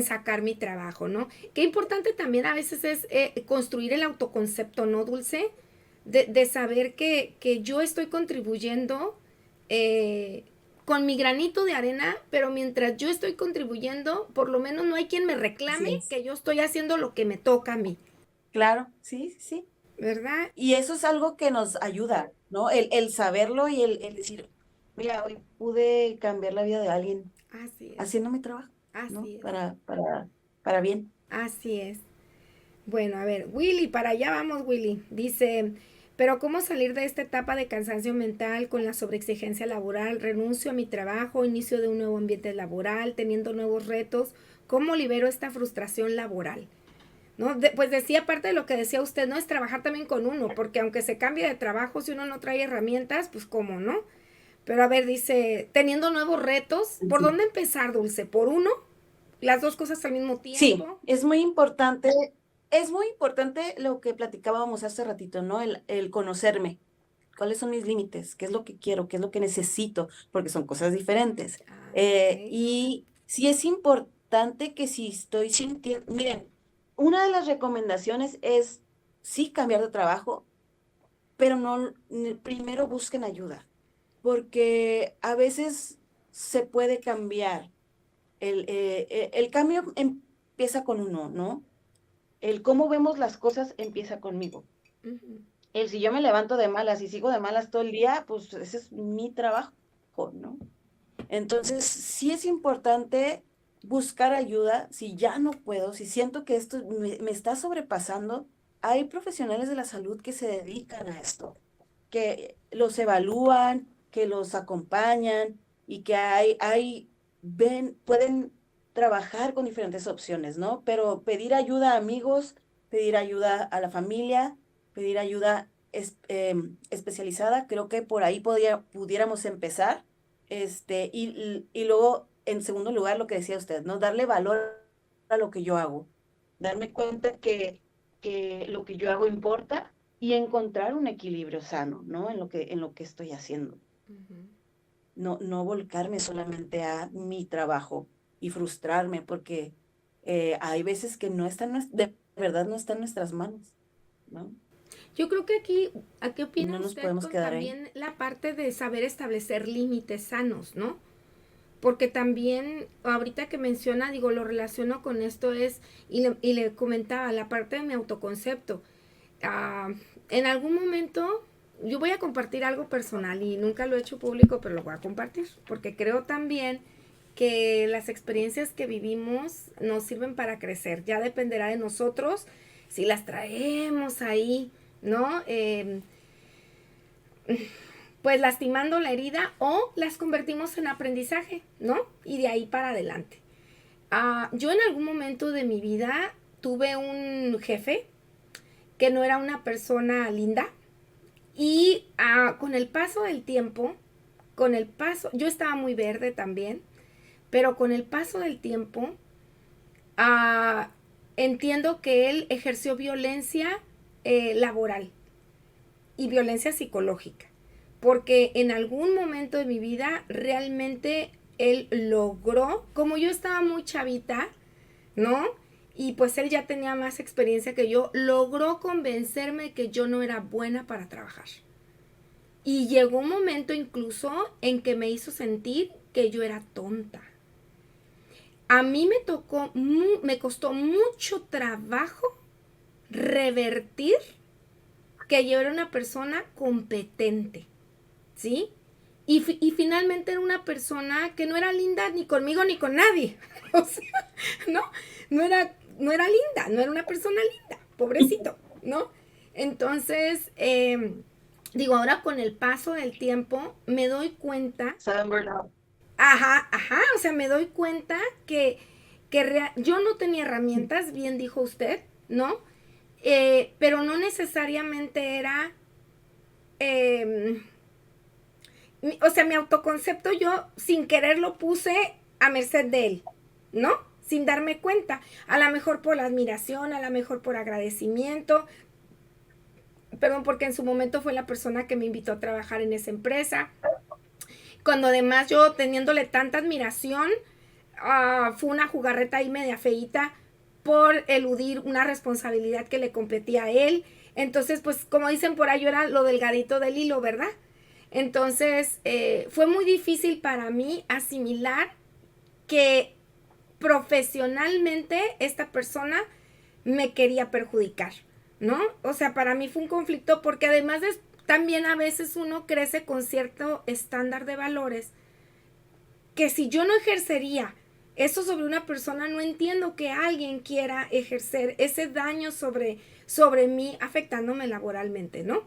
sacar mi trabajo, ¿no? Qué importante también a veces es construir el autoconcepto, ¿no, Dulce? De saber que yo estoy contribuyendo con mi granito de arena, pero mientras yo estoy contribuyendo, por lo menos no hay quien me Así reclame es. que yo estoy haciendo lo que me toca a mí, Claro, sí, sí, sí. ¿verdad? Y eso es algo que nos ayuda, ¿no? El saberlo y el decir, mira, hoy pude cambiar la vida de alguien Así es, haciendo mi trabajo, ¿no? así es, Para bien. así es. Bueno, a ver, Willy, para allá vamos, Willy. Dice, pero ¿cómo salir de esta etapa de cansancio mental con la sobreexigencia laboral? Renuncio a mi trabajo, inicio de un nuevo ambiente laboral, teniendo nuevos retos. ¿Cómo libero esta frustración laboral? ¿No? Pues decía, parte de lo que decía usted, ¿no? Es trabajar también con uno, porque aunque se cambie de trabajo, si uno no trae herramientas, pues cómo, ¿no? Pero a ver, dice, teniendo nuevos retos, ¿por Sí. dónde empezar, Dulce? ¿Por uno? ¿Las dos cosas al mismo Sí, tiempo? es muy importante lo que platicábamos hace ratito, ¿no? El conocerme. ¿Cuáles son mis límites? ¿Qué es lo que quiero? ¿Qué es lo que necesito? Porque son cosas diferentes. Ah, ok. Y sí es importante que si estoy sintiendo, miren, una de las recomendaciones es sí cambiar de trabajo, pero no, primero busquen ayuda, porque a veces se puede cambiar. El cambio empieza con uno, ¿no? El cómo vemos las cosas empieza conmigo. Ujú. El si yo me levanto de malas y sigo de malas todo el día, pues ese es mi trabajo, ¿no? Entonces, sí es importante buscar ayuda si ya no puedo, si siento que esto me está sobrepasando. Hay profesionales de la salud que se dedican a esto, que los evalúan, que los acompañan y que pueden trabajar con diferentes opciones, ¿no? Pero pedir ayuda a amigos, pedir ayuda a la familia, pedir ayuda especializada, creo que por ahí pudiéramos empezar. Y luego, en segundo lugar, lo que decía usted, ¿no? Darle valor a lo que yo hago. Darme cuenta que lo que yo hago importa y encontrar un equilibrio sano, ¿no? En lo que estoy haciendo. Ujú. No volcarme solamente a mi trabajo y frustrarme porque hay veces que no está de verdad no está en nuestras manos, ¿no? Yo creo que aquí, ¿a qué Y opina no nos usted podemos con quedar ahí. también la parte de saber establecer límites sanos, ¿no? Porque también, ahorita que menciona, digo, lo relaciono con esto y le comentaba, la parte de mi autoconcepto. Ah, en algún momento, yo voy a compartir algo personal y nunca lo he hecho público, pero lo voy a compartir, porque creo también que las experiencias que vivimos nos sirven para crecer. Ya dependerá de nosotros si las traemos ahí, ¿no? Pues lastimando la herida o las convertimos en aprendizaje, ¿no? Y de ahí para adelante. Yo en algún momento de mi vida tuve un jefe que no era una persona linda y con el paso del tiempo, yo estaba muy verde también, pero con el paso del tiempo, entiendo que él ejerció violencia laboral y violencia psicológica, porque en algún momento de mi vida realmente él logró, como yo estaba muy chavita, ¿no? Y pues él ya tenía más experiencia que yo, logró convencerme de que yo no era buena para trabajar. Y llegó un momento incluso en que me hizo sentir que yo era tonta. A mí me costó mucho trabajo revertir que yo era una persona competente, ¿sí? Y finalmente era una persona que no era linda ni conmigo ni con nadie. O sea, ¿no? No era linda, no era una persona linda, pobrecito, ¿no? Entonces, digo, ahora con el paso del tiempo me doy cuenta. Saben burnout. Ajá, o sea, me doy cuenta que yo no tenía herramientas, bien dijo usted, ¿no? Pero no necesariamente era, eh, o sea, mi autoconcepto yo sin querer lo puse a merced de él, ¿no? Sin darme cuenta. A lo mejor por la admiración, a lo mejor por agradecimiento, perdón, porque en su momento fue la persona que me invitó a trabajar en esa empresa. Cuando además yo teniéndole tanta admiración, fue una jugarreta ahí media feíta por eludir una responsabilidad que le competía a él. Entonces, pues como dicen por ahí, yo era lo delgadito del hilo, ¿verdad? Entonces, fue muy difícil para mí asimilar que profesionalmente esta persona me quería perjudicar, ¿no? O sea, para mí fue un conflicto porque además también a veces uno crece con cierto estándar de valores que si yo no ejercería eso sobre una persona, no entiendo que alguien quiera ejercer ese daño sobre mí afectándome laboralmente, ¿no?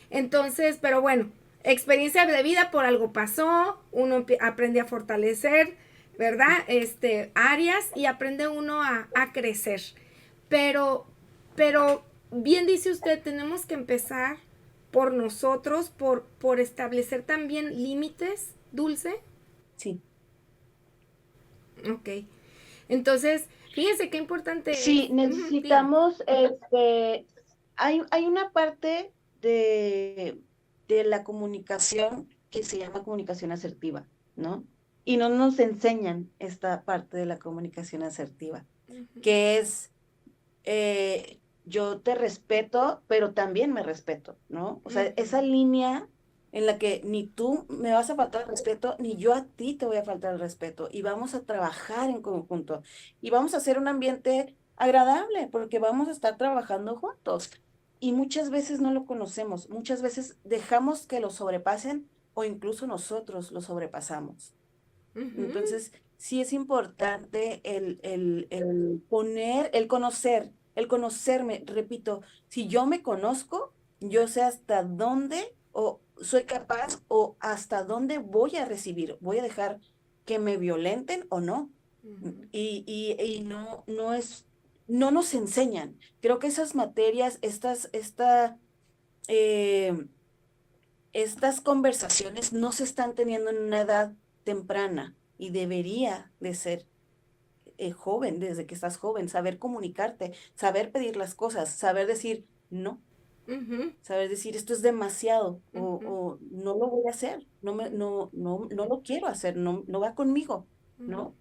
Entonces, pero bueno, experiencia de vida por algo pasó, uno aprende a fortalecer, ¿verdad? Áreas y aprende uno a crecer. Pero, pero, bien dice usted, tenemos que empezar por nosotros, por establecer también límites, Dulce. Sí. Ok. Entonces, fíjense qué importante es. Sí, necesitamos, hay una parte de la comunicación que se llama comunicación asertiva, ¿no? Y no nos enseñan esta parte de la comunicación asertiva, que es, yo te respeto, pero también me respeto, ¿no? O sea, esa línea en la que ni tú me vas a faltar el respeto, ni yo a ti te voy a faltar el respeto, y vamos a trabajar en conjunto, y vamos a hacer un ambiente agradable, porque vamos a estar trabajando juntos. Y muchas veces no lo conocemos, muchas veces dejamos que lo sobrepasen o incluso nosotros lo sobrepasamos. Entonces, sí es importante el conocerme, repito, si yo me conozco, yo sé hasta dónde o soy capaz o hasta dónde voy a recibir, voy a dejar que me violenten o no. Y no nos enseñan. Creo que esas materias, eh, estas conversaciones no se están teniendo en una edad temprana y debería de ser joven, desde que estás joven, saber comunicarte, saber pedir las cosas, saber decir no, saber decir esto es demasiado o no lo voy a hacer, no lo quiero hacer, no va conmigo, ¿no?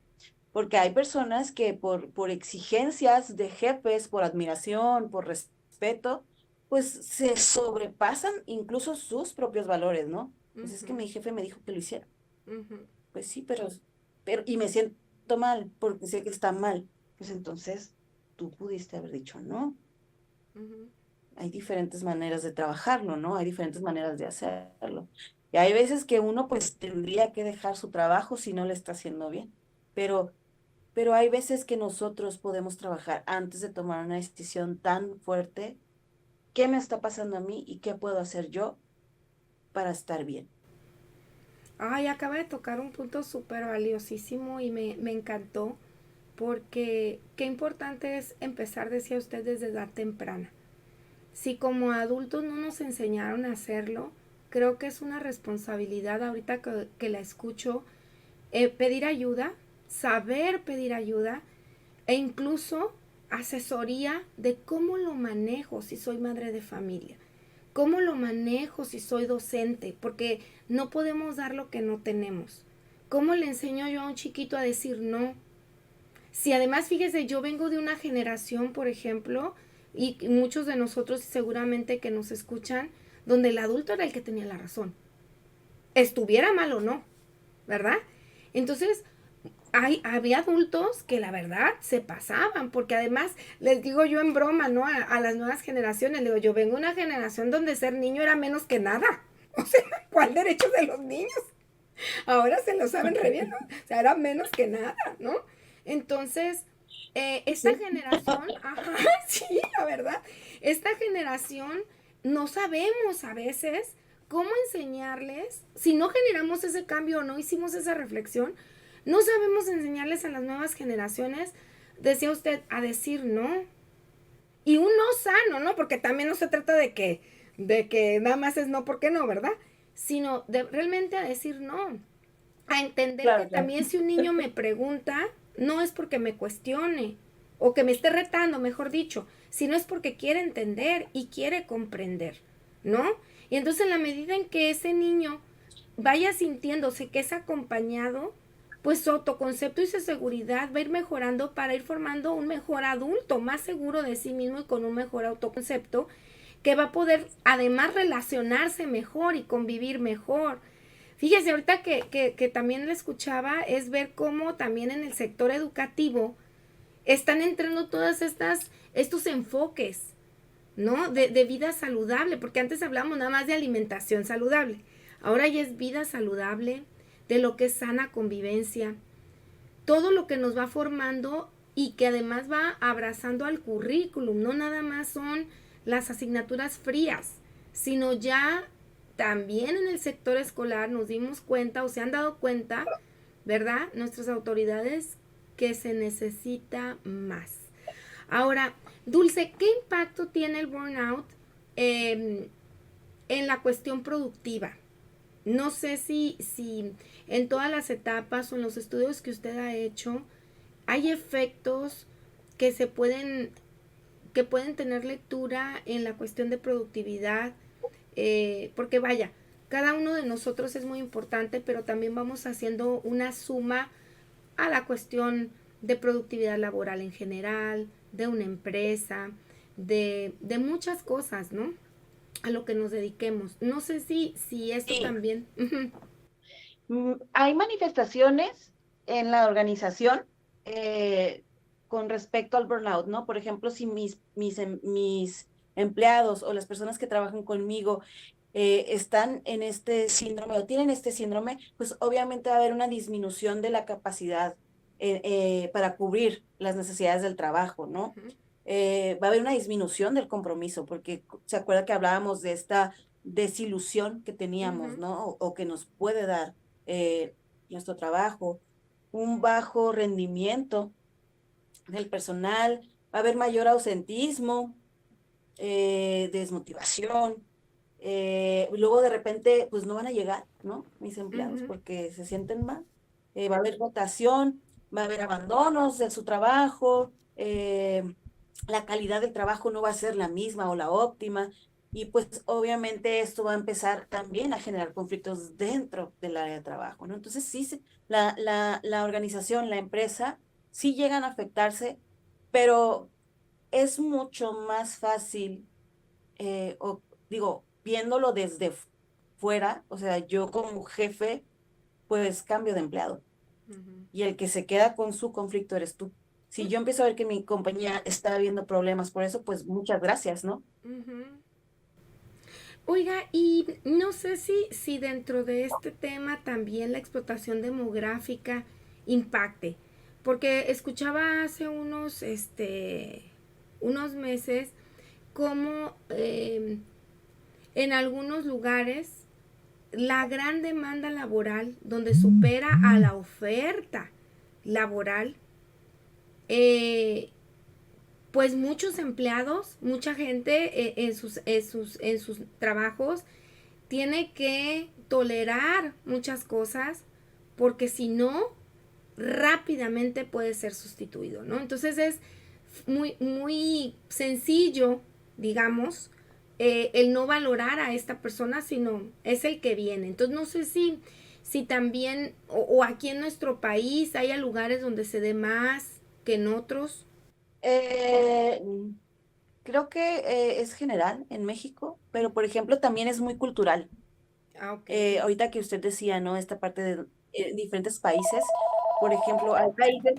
Porque hay personas que por exigencias de jefes, por admiración, por respeto, pues se sobrepasan incluso sus propios valores, ¿no? Pues es que mi jefe me dijo que lo hiciera. Pues sí, y me siento mal porque sé que está mal. Pues entonces tú pudiste haber dicho no. Hay diferentes maneras de trabajarlo, ¿no? Hay diferentes maneras de hacerlo. Y hay veces que uno pues tendría que dejar su trabajo si no le está haciendo bien. Pero hay veces que nosotros podemos trabajar antes de tomar una decisión tan fuerte. ¿Qué me está pasando a mí y qué puedo hacer yo para estar bien? Ay, acaba de tocar un punto súper valiosísimo y me encantó porque qué importante es empezar, decía usted, desde edad temprana. Si como adultos no nos enseñaron a hacerlo, creo que es una responsabilidad ahorita que la escucho, pedir ayuda, saber pedir ayuda e incluso asesoría de cómo lo manejo si soy madre de familia. ¿Cómo lo manejo si soy docente? Porque no podemos dar lo que no tenemos. ¿Cómo le enseño yo a un chiquito a decir no? Si además, fíjese, yo vengo de una generación, por ejemplo, y muchos de nosotros seguramente que nos escuchan, donde el adulto era el que tenía la razón. Estuviera mal o no, ¿verdad? Entonces, había adultos que la verdad se pasaban, porque además les digo yo en broma, ¿no? A las nuevas generaciones, le digo, yo vengo de una generación donde ser niño era menos que nada. O sea, ¿cuál derecho de los niños? Ahora se lo saben re bien, ¿no? O sea, era menos que nada, ¿no? Entonces, esta Sí. generación, ajá, sí, la verdad, esta generación no sabemos a veces cómo enseñarles, si no generamos ese cambio o no hicimos esa reflexión, no sabemos enseñarles a las nuevas generaciones, decía usted, a decir no. Y un no sano, ¿no? Porque también no se trata de que nada más es no porque no, ¿verdad? Sino de realmente a decir no. A entender que Claro, claro. también si un niño me pregunta, no es porque me cuestione o que me esté retando, mejor dicho, sino es porque quiere entender y quiere comprender, ¿no? Y entonces en la medida en que ese niño vaya sintiéndose que es acompañado, pues su autoconcepto y su seguridad va a ir mejorando para ir formando un mejor adulto, más seguro de sí mismo y con un mejor autoconcepto, que va a poder además relacionarse mejor y convivir mejor. Fíjese, ahorita que también le escuchaba es ver cómo también en el sector educativo están entrando estos enfoques, ¿no? De vida saludable, porque antes hablamos nada más de alimentación saludable. Ahora ya es vida saludable, de lo que es sana convivencia, todo lo que nos va formando y que además va abrazando al currículum, no nada más son las asignaturas frías, sino ya también en el sector escolar nos dimos cuenta o se han dado cuenta, ¿verdad? Nuestras autoridades que se necesita más. Ahora, Dulce, ¿qué impacto tiene el burnout eh, en la cuestión productiva? No sé si en todas las etapas o en los estudios que usted ha hecho hay efectos que que pueden tener lectura en la cuestión de productividad, porque vaya, cada uno de nosotros es muy importante, pero también vamos haciendo una suma a la cuestión de productividad laboral en general, de una empresa, de muchas cosas, ¿no? A lo que nos dediquemos. No sé si esto Sí. también. Hay manifestaciones en la organización con respecto al burnout, ¿no? Por ejemplo, si mis empleados o las personas que trabajan conmigo están en este síndrome o tienen este síndrome, pues obviamente va a haber una disminución de la capacidad para cubrir las necesidades del trabajo, ¿no? Va a haber una disminución del compromiso, porque se acuerda que hablábamos de esta desilusión que teníamos, Ujú, ¿no? O que nos puede dar eh, nuestro trabajo, un bajo rendimiento del personal, va a haber mayor ausentismo, desmotivación. Luego de repente, pues no van a llegar, ¿no? Mis empleados, ujú, porque se sienten mal. Va a haber rotación, va a haber abandonos de su trabajo, la calidad del trabajo no va a ser la misma o la óptima. Y pues obviamente esto va a empezar también a generar conflictos dentro del área de trabajo, ¿no? Entonces sí, la organización, la empresa, sí llegan a afectarse, pero es mucho más fácil o digo, viéndolo desde fuera, o sea, yo como jefe, pues cambio de empleado. ujú, Y el que se queda con su conflicto eres tú. Si yo empiezo a ver que mi compañía está viendo problemas por eso, pues muchas gracias, ¿no? ujú. Oiga, y no sé si dentro de este tema también la explotación demográfica impacte, porque escuchaba hace unos meses cómo en algunos lugares la gran demanda laboral, donde supera a la oferta laboral, eh, pues muchos empleados, mucha gente en sus trabajos tiene que tolerar muchas cosas porque si no, rápidamente puede ser sustituido, ¿no? Entonces es muy, muy sencillo, digamos, el no valorar a esta persona, sino es el que viene. Entonces no sé si también, o aquí en nuestro país haya lugares donde se dé más que en otros. Eh, Creo que es general en México, pero por ejemplo también es muy cultural. Ah, ok. Ahorita que usted decía, ¿no? Esta parte de diferentes países, por ejemplo, hay países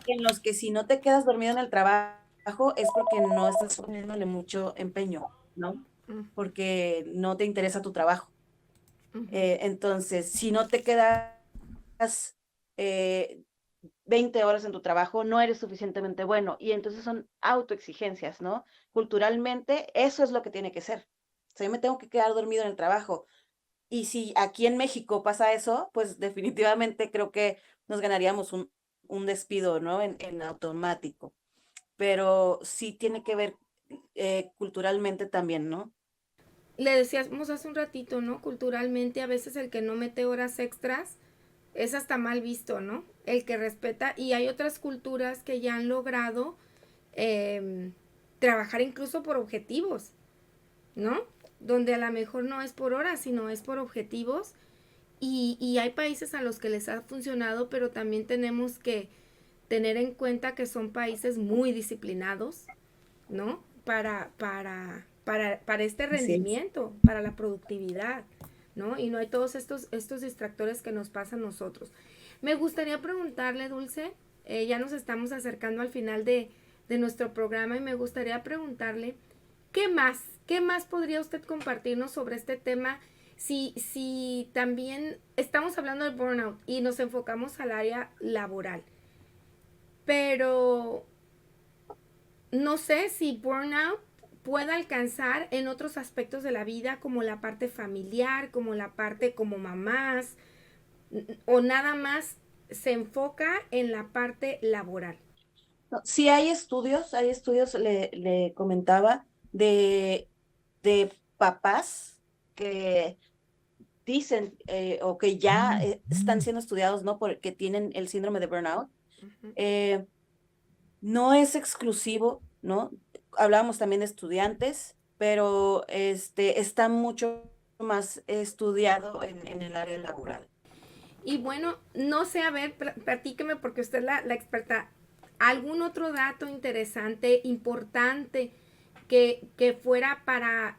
en los que si no te quedas dormido en el trabajo es porque no estás poniéndole mucho empeño, ¿no? Mm, Porque no te interesa tu trabajo. ujú. Entonces, si no te quedas eh, 20 horas en tu trabajo, no eres suficientemente bueno. Y entonces son autoexigencias, ¿no? Culturalmente, eso es lo que tiene que ser. O sea, yo me tengo que quedar dormido en el trabajo. Y si aquí en México pasa eso, pues definitivamente creo que nos ganaríamos un despido, ¿no? En automático. Pero sí tiene que ver culturalmente también, ¿no? Le decíamos hace un ratito, ¿no? Culturalmente a veces el que no mete horas extras es hasta mal visto, ¿no? El que respeta, y hay otras culturas que ya han logrado eh, trabajar incluso por objetivos, ¿no? Donde a lo mejor no es por horas, sino es por objetivos. Y hay países a los que les ha funcionado, pero también tenemos que tener en cuenta que son países muy disciplinados, ¿no? Para este Así es. rendimiento, para la productividad, ¿no? Y no hay todos estos distractores que nos pasan a nosotros. Me gustaría preguntarle, Dulce, ya nos estamos acercando al final de nuestro programa y me gustaría preguntarle, ¿qué más? ¿Qué más podría usted compartirnos sobre este tema? Si también estamos hablando de burnout y nos enfocamos al área laboral, pero no sé si burnout pueda alcanzar en otros aspectos de la vida, como la parte familiar, como la parte como mamás, o nada más se enfoca en la parte laboral. No, sí hay estudios, le comentaba, de papás que dicen o que ya están siendo estudiados, ¿no? Porque tienen el síndrome de burnout. Ujú. Eh, no es exclusivo, ¿no? Hablábamos también de estudiantes, pero está mucho más estudiado en el área laboral. Y bueno, no sé, a ver, platíqueme porque usted es la experta. ¿Algún otro dato interesante, importante, que fuera para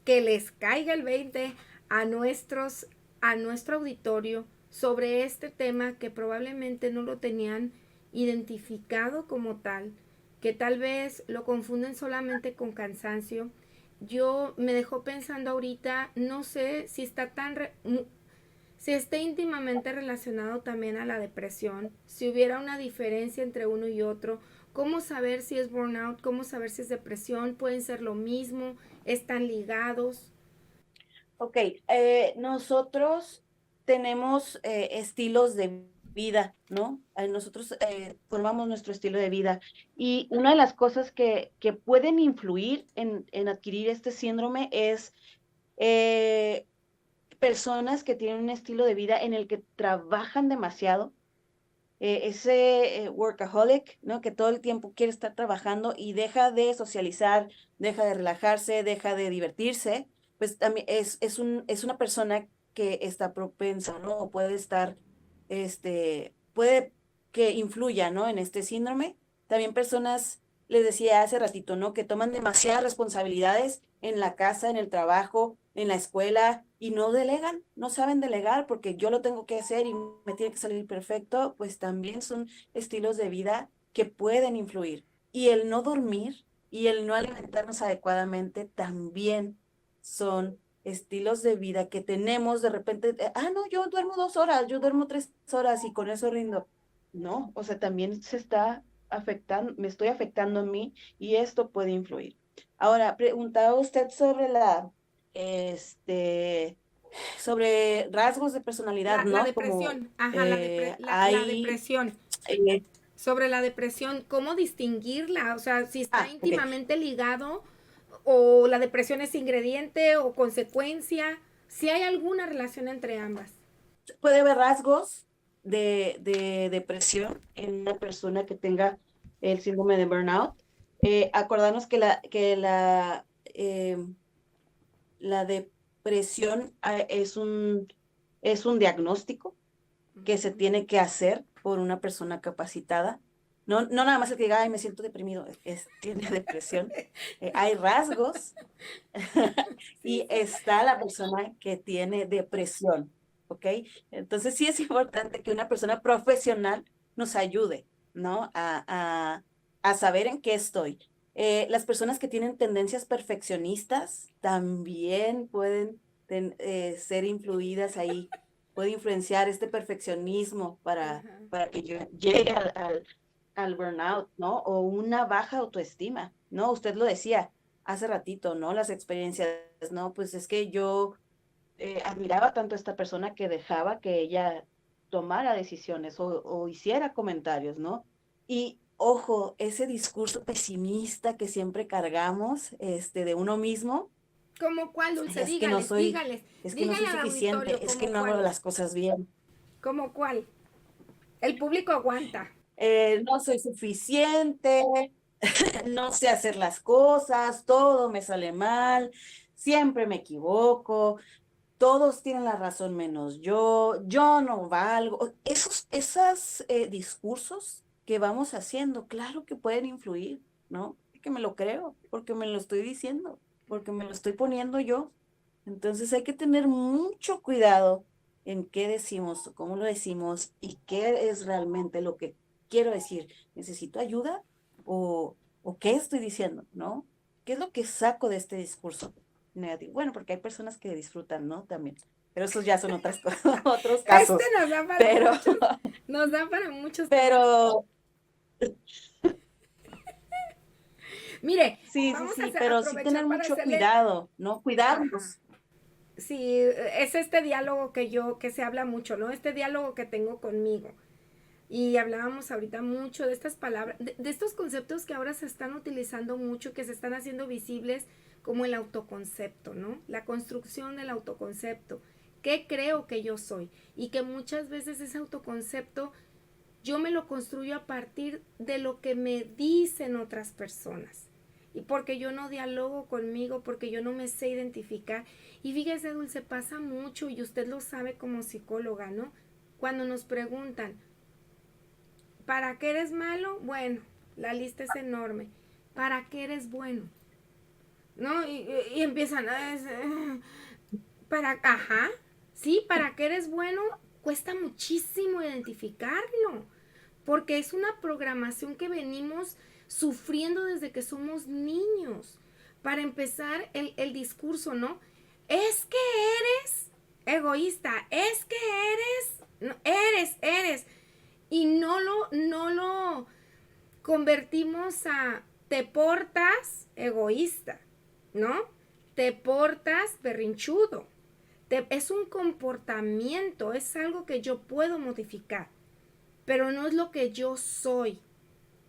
que les caiga el 20 a nuestro auditorio sobre este tema que probablemente no lo tenían identificado como tal, que tal vez lo confunden solamente con cansancio? Yo me dejó pensando ahorita, no sé si está si está íntimamente relacionado también a la depresión, si hubiera una diferencia entre uno y otro, cómo saber si es burnout, cómo saber si es depresión, pueden ser lo mismo, están ligados. Ok, nosotros tenemos estilos de vida, ¿no? Nosotros formamos nuestro estilo de vida y una de las cosas que pueden influir en adquirir este síndrome es eh, personas que tienen un estilo de vida en el que trabajan demasiado, ese workaholic, ¿no? Que todo el tiempo quiere estar trabajando y deja de socializar, deja de relajarse, deja de divertirse, pues también es una persona que está propensa, ¿no? O puede estar, puede que influya, ¿no? En este síndrome. También personas, les decía hace ratito, ¿no? Que toman demasiadas responsabilidades en la casa, en el trabajo, en la escuela y no delegan, no saben delegar porque yo lo tengo que hacer y me tiene que salir perfecto, pues también son estilos de vida que pueden influir. Y el no dormir y el no alimentarnos adecuadamente también son estilos de vida que tenemos de repente, no, yo duermo 2 horas, yo duermo 3 horas y con eso rindo. No, o sea, también se está afectando, me estoy afectando a mí y esto puede influir. Ahora, preguntaba usted sobre este, sobre rasgos de personalidad, La ¿no? Como depresión, ajá, la hay, depresión. eh, Sobre la depresión, ¿cómo distinguirla? O sea, si está ok, íntimamente ligado o la depresión es ingrediente o consecuencia, si hay alguna relación entre ambas. puede haber rasgos de depresión en una persona que tenga el síndrome de burnout. Acordarnos que la depresión es un diagnóstico que se tiene que hacer por una persona capacitada. No, no nada más el que diga, ay, me siento deprimido, tiene depresión. Hay rasgos Sí, y sí. está la persona que tiene depresión, ¿ok? Entonces sí es importante que una persona profesional nos ayude, ¿no? A saber en qué estoy. Las personas que tienen tendencias perfeccionistas también pueden ser influidas ahí, puede influenciar este perfeccionismo Ajá. para que yo llegue al burnout, ¿no? O una baja autoestima, ¿no? Usted lo decía hace ratito, ¿no? Las experiencias, ¿no? Pues es que yo admiraba tanto a esta persona que dejaba que ella tomara decisiones o hiciera comentarios, ¿no? Y ojo, ese discurso pesimista que siempre cargamos, de uno mismo, ¿Cómo cuál, Dulce? es que no Dígales, soy, dígales, es que no dígale soy al auditorio suficiente, es que cómo no hago cuáles, las cosas bien. cómo cuál. El público aguanta. No soy suficiente, no sé hacer las cosas, todo me sale mal, siempre me equivoco, todos tienen la razón menos yo no valgo. Esos discursos que vamos haciendo, claro que pueden influir, ¿no? Que me lo creo, porque me lo estoy diciendo, porque me lo estoy poniendo yo. Entonces hay que tener mucho cuidado en qué decimos, cómo lo decimos y qué es realmente lo que quiero decir. ¿Necesito ayuda o qué estoy diciendo, ¿no? ¿Qué es lo que saco de este discurso negativo? Bueno, porque hay personas que disfrutan, ¿no? También. Pero esos ya son otras cosas, otros Este casos. nos da para Pero, muchos, nos da para muchos temas. pero, Mire, sí, vamos a sí, pero sí aprovechar tener para mucho hacerle, cuidado, ¿no? ajá, Cuidarnos. sí, es este diálogo que se habla mucho, ¿no? Este diálogo que tengo conmigo. Y hablábamos ahorita mucho de estas palabras, de estos conceptos que ahora se están utilizando mucho, que se están haciendo visibles, como el autoconcepto, ¿no? La construcción del autoconcepto. ¿Qué creo que yo soy? Y que muchas veces ese autoconcepto yo me lo construyo a partir de lo que me dicen otras personas. Y porque yo no dialogo conmigo, porque yo no me sé identificar. Y fíjese, Dulce, pasa mucho y usted lo sabe como psicóloga, ¿no? Cuando nos preguntan, ¿para qué eres malo? Bueno, la lista es enorme. ¿Para qué eres bueno? ¿No? Y empiezan a ajá, sí, ¿para qué eres bueno? Cuesta muchísimo identificarlo, porque es una programación que venimos sufriendo desde que somos niños. Para empezar, el discurso, ¿no? Es que eres egoísta, es que eres, no, eres. Y no lo convertimos a te portas egoísta, ¿no? Te portas berrinchudo. Es un comportamiento, es algo que yo puedo modificar, pero no es lo que yo soy,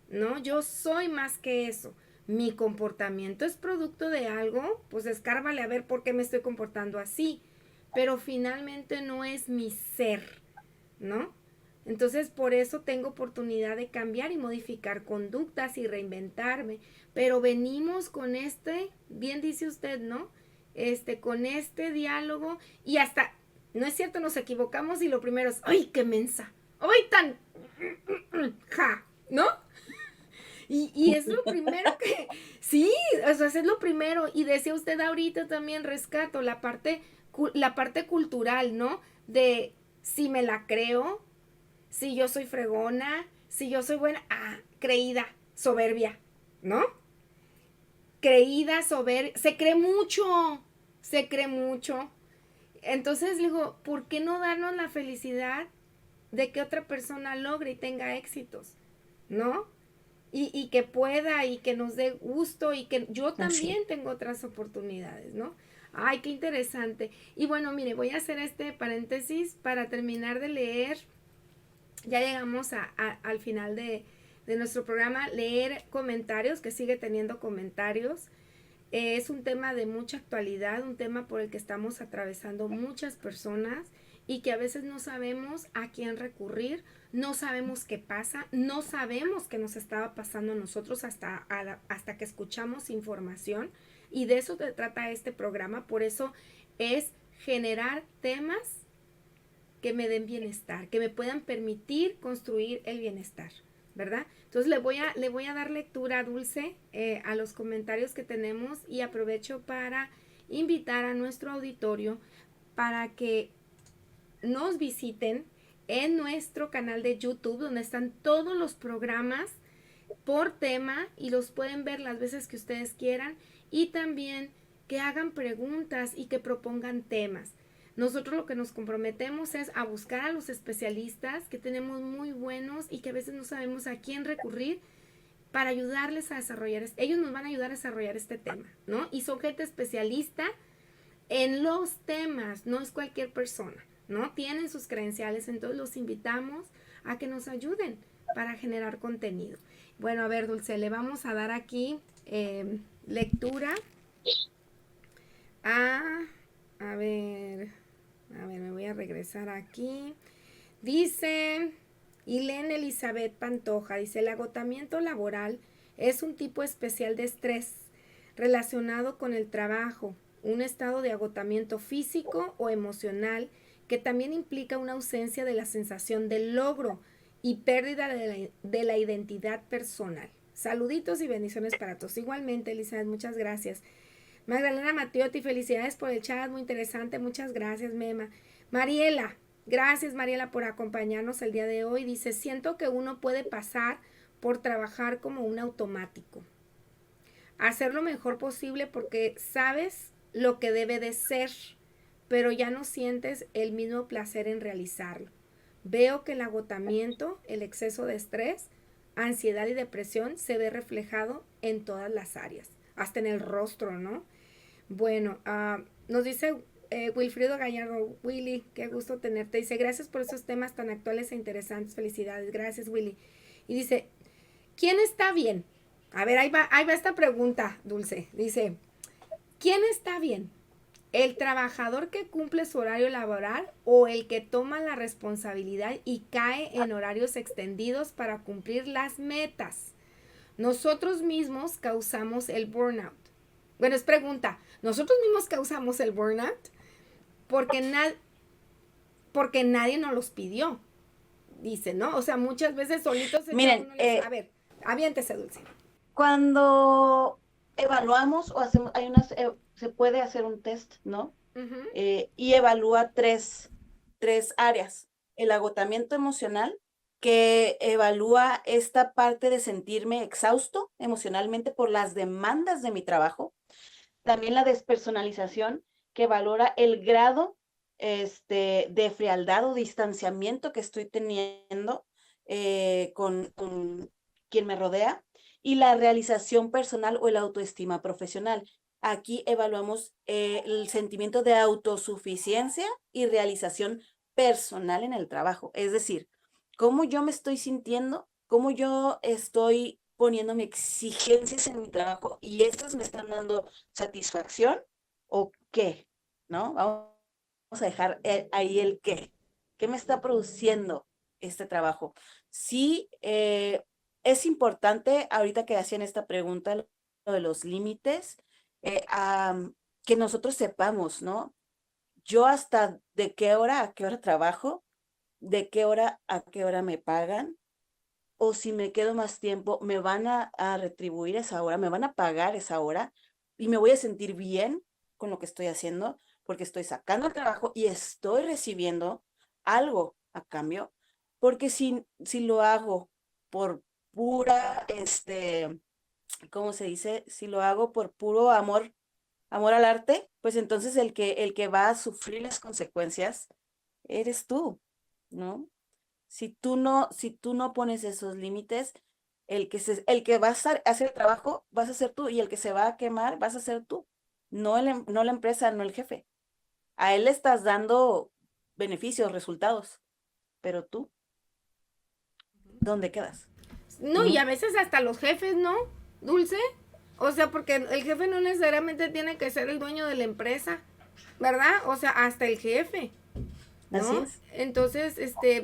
¿no? Yo soy más que eso. Mi comportamiento es producto de algo, pues escárvale a ver por qué me estoy comportando así, pero finalmente no es mi ser, ¿no? Entonces por eso tengo oportunidad de cambiar y modificar conductas y reinventarme. Pero venimos con bien dice usted, ¿no? Con este diálogo y hasta, no es cierto, nos equivocamos y lo primero es, ¡ay, qué mensa! ¡Ay, tan! ¡Ja! ¿No? Y es lo primero que, sí, o sea, es lo primero. Y decía usted ahorita también, rescato la parte cultural, ¿no? De si me la creo, si yo soy fregona, si yo soy buena, creída, soberbia, ¿no? Creída, soberbia, se cree mucho. Entonces le digo, ¿por qué no darnos la felicidad de que otra persona logre y tenga éxitos? ¿No? Y que pueda y que nos dé gusto y que yo Así. también tengo otras oportunidades, ¿no? Ay, qué interesante. Y bueno, mire, voy a hacer este paréntesis para terminar de leer. Ya llegamos al final de nuestro programa. Leer comentarios, que sigue teniendo comentarios. Es un tema de mucha actualidad, un tema por el que estamos atravesando muchas personas y que a veces no sabemos a quién recurrir, no sabemos qué pasa, no sabemos qué nos estaba pasando a nosotros hasta que escuchamos información. Y de eso se trata este programa. Por eso es generar temas que me den bienestar, que me puedan permitir construir el bienestar, ¿verdad? Entonces le voy a dar lectura, Dulce, a los comentarios que tenemos, y aprovecho para invitar a nuestro auditorio para que nos visiten en nuestro canal de YouTube, donde están todos los programas por tema y los pueden ver las veces que ustedes quieran, y también que hagan preguntas y que propongan temas. Nosotros lo que nos comprometemos es a buscar a los especialistas que tenemos muy buenos y que a veces no sabemos a quién recurrir para ayudarles a desarrollar. Ellos nos van a ayudar a desarrollar este tema, ¿no? Y son gente especialista en los temas, no es cualquier persona, ¿no? Tienen sus credenciales, entonces los invitamos a que nos ayuden para generar contenido. Bueno, a ver, Dulce, le vamos a dar aquí lectura a ver, me voy a regresar aquí. Dice Ilene Elizabeth Pantoja, dice, el agotamiento laboral es un tipo especial de estrés relacionado con el trabajo, un estado de agotamiento físico o emocional que también implica una ausencia de la sensación de logro y pérdida de la identidad personal. Saluditos y bendiciones para todos. Igualmente, Elizabeth, muchas gracias. Magdalena Matiotti, felicidades por el chat, muy interesante, muchas gracias, Mema. Mariela, gracias Mariela por acompañarnos el día de hoy. Dice, siento que uno puede pasar por trabajar como un automático. Hacer lo mejor posible porque sabes lo que debe de ser, pero ya no sientes el mismo placer en realizarlo. Veo que el agotamiento, el exceso de estrés, ansiedad y depresión se ve reflejado en todas las áreas, hasta en el rostro, ¿no? Bueno, nos dice Wilfrido Gallardo, Willy, qué gusto tenerte. Dice, gracias por esos temas tan actuales e interesantes. Felicidades, gracias, Willy. Y dice, ¿quién está bien? A ver, ahí va esta pregunta, Dulce. Dice, ¿quién está bien? ¿El trabajador que cumple su horario laboral o el que toma la responsabilidad y cae en horarios extendidos para cumplir las metas? Nosotros mismos causamos el burnout. Bueno, es pregunta. ¿Nosotros mismos causamos el burnout? Porque nadie nos los pidió. Dice, ¿no? O sea, muchas veces solitos Miren, a ver, aviéntese, Dulce. cuando evaluamos o hacemos, se puede hacer un test, ¿no? Uh-huh. Y evalúa tres áreas. El agotamiento emocional, que evalúa esta parte de sentirme exhausto emocionalmente por las demandas de mi trabajo. También la despersonalización, que valora el grado de frialdad o distanciamiento que estoy teniendo con quien me rodea. Y la realización personal o el autoestima profesional. Aquí evaluamos el sentimiento de autosuficiencia y realización personal en el trabajo. Es decir, cómo yo me estoy sintiendo, cómo yo estoy poniéndome exigencias en mi trabajo y estas me están dando satisfacción o qué, ¿no? Vamos a dejar ahí el qué. ¿Qué me está produciendo este trabajo? Sí, es importante, ahorita que hacían esta pregunta, lo de los límites, que nosotros sepamos, ¿no? Yo hasta de qué hora a qué hora trabajo, de qué hora a qué hora me pagan, o si me quedo más tiempo, me van a retribuir esa hora, me van a pagar esa hora y me voy a sentir bien con lo que estoy haciendo porque estoy sacando el trabajo y estoy recibiendo algo a cambio, porque si lo hago por pura, ¿cómo se dice? Si lo hago por puro amor al arte, pues entonces el que va a sufrir las consecuencias eres tú, ¿no? Si tú no pones esos límites, el que va a hacer el trabajo vas a ser tú y el que se va a quemar vas a ser tú, no la empresa, no el jefe. A él le estás dando beneficios, resultados, pero tú, ¿dónde quedas? No, y a veces hasta los jefes, ¿no, Dulce? O sea, porque el jefe no necesariamente tiene que ser el dueño de la empresa, ¿verdad? O sea, hasta el jefe, Así ¿no? es. Entonces,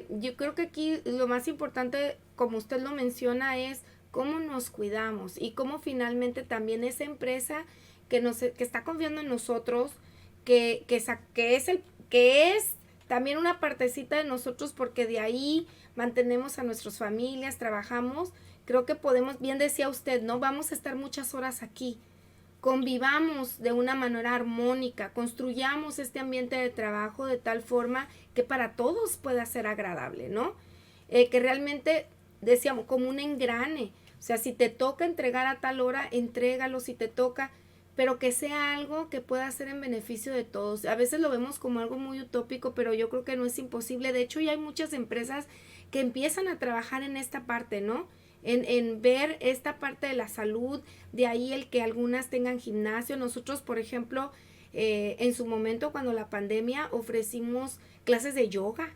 yo creo que aquí lo más importante, como usted lo menciona, es cómo nos cuidamos y cómo finalmente también esa empresa que está confiando en nosotros, que es también una partecita de nosotros, porque de ahí mantenemos a nuestras familias, trabajamos. Creo que podemos, bien decía usted, ¿no? Vamos a estar muchas horas aquí. Convivamos de una manera armónica, construyamos este ambiente de trabajo de tal forma que para todos pueda ser agradable, ¿no? Que realmente, decíamos, como un engrane. O sea, si te toca entregar a tal hora, entrégalo, si te toca, pero que sea algo que pueda ser en beneficio de todos. A veces lo vemos como algo muy utópico, pero yo creo que no es imposible. De hecho, ya hay muchas empresas que empiezan a trabajar en esta parte, ¿no? En ver esta parte de la salud, de ahí el que algunas tengan gimnasio. Nosotros, por ejemplo, en su momento, cuando la pandemia, ofrecimos clases de yoga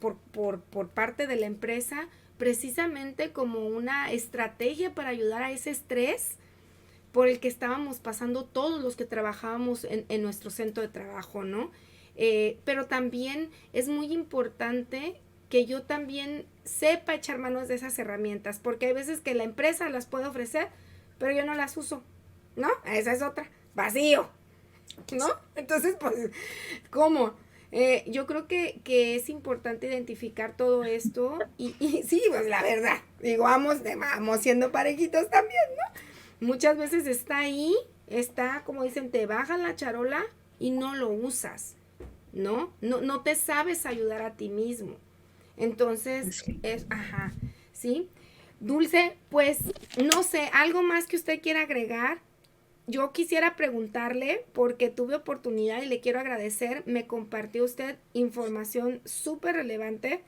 por parte de la empresa, precisamente como una estrategia para ayudar a ese estrés por el que estábamos pasando todos los que trabajábamos en nuestro centro de trabajo, ¿no? Pero también es muy importante que yo también sepa echar manos de esas herramientas, porque hay veces que la empresa las puede ofrecer, pero yo no las uso, ¿no? Esa es otra, vacío, ¿no? Entonces, pues, ¿cómo? Yo creo que es importante identificar todo esto y sí, pues la verdad, digo, vamos siendo parejitos también, ¿no? Muchas veces está ahí, está, como dicen, te bajan la charola y no lo usas, ¿no? No te sabes ayudar a ti mismo. Entonces, ¿sí? Dulce, pues, no sé, algo más que usted quiera agregar. Yo quisiera preguntarle, porque tuve oportunidad y le quiero agradecer, me compartió usted información súper relevante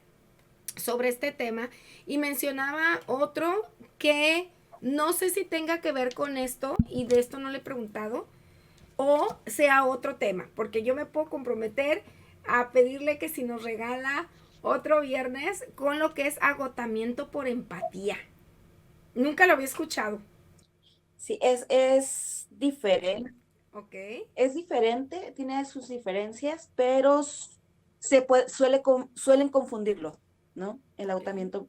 sobre este tema y mencionaba otro que no sé si tenga que ver con esto y de esto no le he preguntado o sea otro tema, porque yo me puedo comprometer a pedirle que si nos regala otro viernes con lo que es agotamiento por empatía. Nunca lo había escuchado. Sí, es diferente. Ok. Es diferente, tiene sus diferencias, pero suelen confundirlo, ¿no? El agotamiento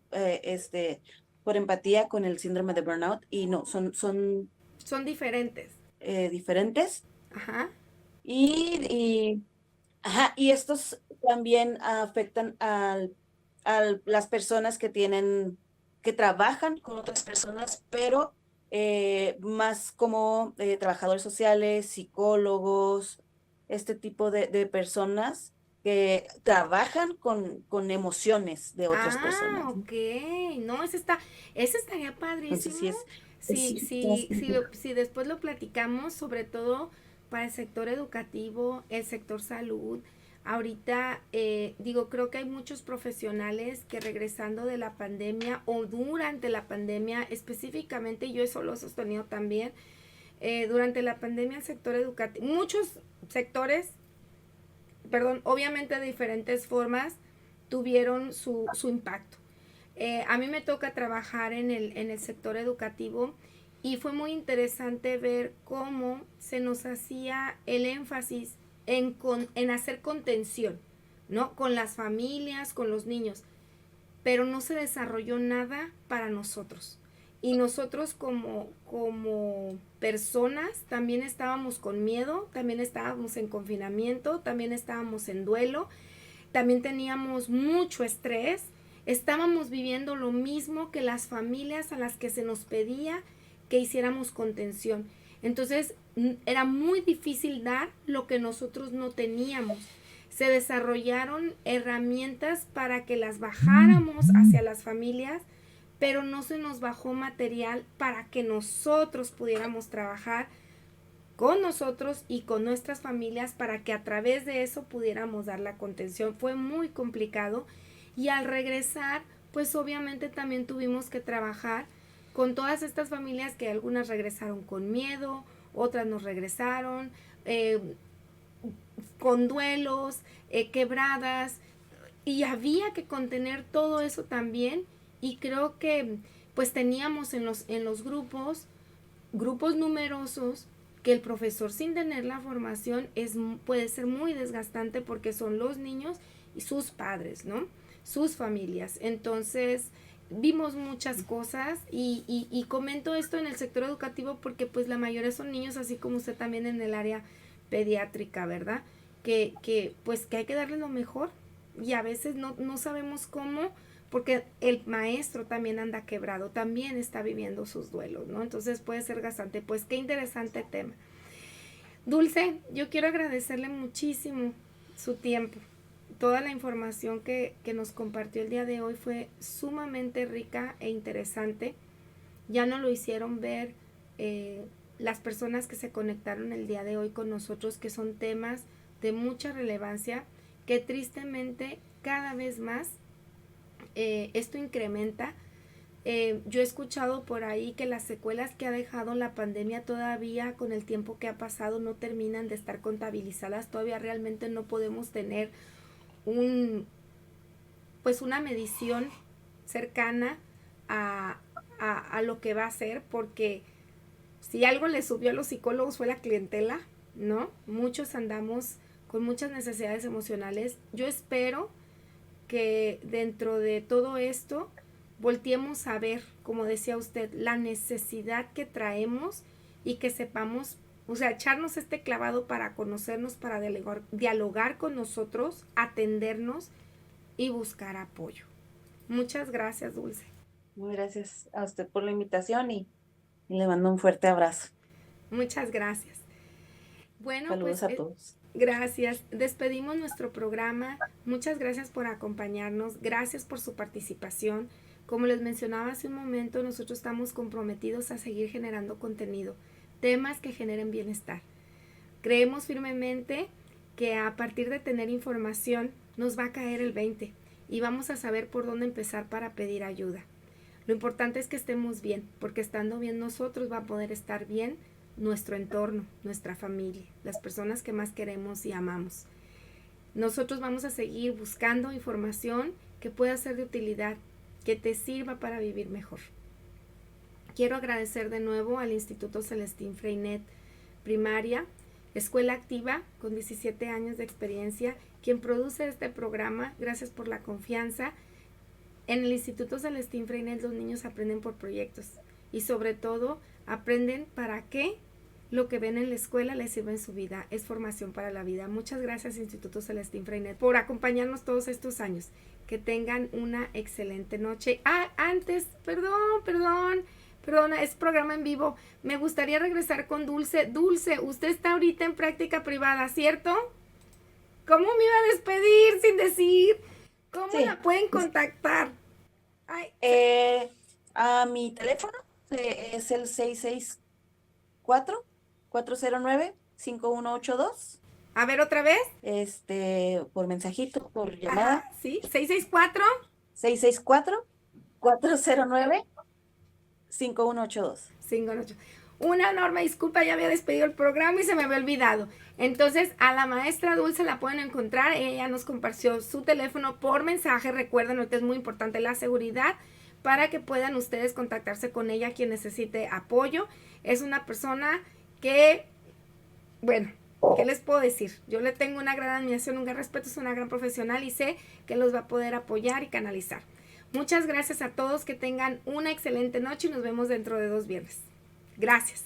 por empatía con el síndrome de burnout y no, son Son diferentes. diferentes Ajá. y, y estos también afectan a las personas que trabajan con otras personas, pero más como trabajadores sociales, psicólogos, este tipo de personas que trabajan con emociones de otras Ah, personas, ¿no? ok. No, ese estaría Entonces padrísimo. sí Si después lo platicamos, sobre todo para el sector educativo, el sector salud. Ahorita, digo, creo que hay muchos profesionales que regresando de la pandemia o durante la pandemia, específicamente, yo eso lo he sostenido también, durante la pandemia el sector educativo, muchos sectores, perdón, obviamente de diferentes formas, tuvieron su impacto. A mí me toca trabajar en el sector educativo y fue muy interesante ver cómo se nos hacía el énfasis en hacer contención, ¿no? Con las familias, con los niños, pero no se desarrolló nada para nosotros. Y nosotros como personas también estábamos con miedo, también estábamos en confinamiento, también estábamos en duelo, también teníamos mucho estrés, estábamos viviendo lo mismo que las familias a las que se nos pedía que hiciéramos contención. Entonces era muy difícil dar lo que nosotros no teníamos. Se desarrollaron herramientas para que las bajáramos hacia las familias, pero no se nos bajó material para que nosotros pudiéramos trabajar con nosotros y con nuestras familias para que a través de eso pudiéramos dar la contención. Fue muy complicado y al regresar, pues obviamente también tuvimos que trabajar con todas estas familias que algunas regresaron con miedo, otras nos regresaron con duelos, quebradas, y había que contener todo eso también y creo que pues teníamos en los grupos numerosos que el profesor sin tener la formación puede ser muy desgastante porque son los niños y sus padres, ¿no? Sus familias. Entonces, vimos muchas cosas y comento esto en el sector educativo porque pues la mayoría son niños, así como usted también en el área pediátrica, ¿verdad? Pues que hay que darle lo mejor y a veces no sabemos cómo, porque el maestro también anda quebrado, también está viviendo sus duelos, ¿no? Entonces puede ser gastante. Pues qué interesante tema. Dulce, yo quiero agradecerle muchísimo su tiempo. Toda la información que nos compartió el día de hoy fue sumamente rica e interesante. Ya nos lo hicieron ver las personas que se conectaron el día de hoy con nosotros, que son temas de mucha relevancia, que tristemente cada vez más esto incrementa. Yo he escuchado por ahí que las secuelas que ha dejado la pandemia todavía con el tiempo que ha pasado no terminan de estar contabilizadas. Todavía realmente no podemos tener pues una medición cercana a lo que va a ser, porque si algo le subió a los psicólogos fue la clientela, ¿no? Muchos andamos con muchas necesidades emocionales. Yo espero que dentro de todo esto volteemos a ver, como decía usted, la necesidad que traemos y que sepamos, o sea, echarnos este clavado para conocernos, para dialogar con nosotros, atendernos y buscar apoyo. Muchas gracias, Dulce. Muy gracias a usted por la invitación y le mando un fuerte abrazo. Muchas gracias. Bueno, saludos pues a todos. Gracias. Despedimos nuestro programa. Muchas gracias por acompañarnos. Gracias por su participación. Como les mencionaba hace un momento, nosotros estamos comprometidos a seguir generando contenido, temas que generen bienestar. Creemos firmemente que a partir de tener información nos va a caer el 20 y vamos a saber por dónde empezar para pedir ayuda. Lo importante es que estemos bien, porque estando bien nosotros va a poder estar bien nuestro entorno, nuestra familia, las personas que más queremos y amamos. Nosotros vamos a seguir buscando información que pueda ser de utilidad, que te sirva para vivir mejor. Quiero agradecer de nuevo al Instituto Celestín Freinet Primaria, escuela activa con 17 años de experiencia, quien produce este programa. Gracias por la confianza. En el Instituto Celestín Freinet los niños aprenden por proyectos y sobre todo aprenden para qué lo que ven en la escuela les sirve en su vida. Es formación para la vida. Muchas gracias, Instituto Celestín Freinet, por acompañarnos todos estos años. Que tengan una excelente noche. Antes, perdón, es programa en vivo. Me gustaría regresar con Dulce. Dulce, usted está ahorita en práctica privada, ¿cierto? ¿Cómo me iba a despedir sin decir? ¿Cómo Sí. la pueden contactar? A mi teléfono es el 664-409-5182. A ver, otra vez. Por mensajito, por llamada. Ajá, sí, 664. 664-409-5182. 58. Una enorme disculpa, ya había despedido el programa y se me había olvidado. Entonces, a la maestra Dulce la pueden encontrar. Ella nos compartió su teléfono por mensaje. Recuerden que es muy importante la seguridad para que puedan ustedes contactarse con ella quien necesite apoyo. Es una persona que, bueno, ¿qué les puedo decir? Yo le tengo una gran admiración, un gran respeto, es una gran profesional y sé que los va a poder apoyar y canalizar. Muchas gracias a todos, que tengan una excelente noche y nos vemos dentro de 2 viernes. Gracias.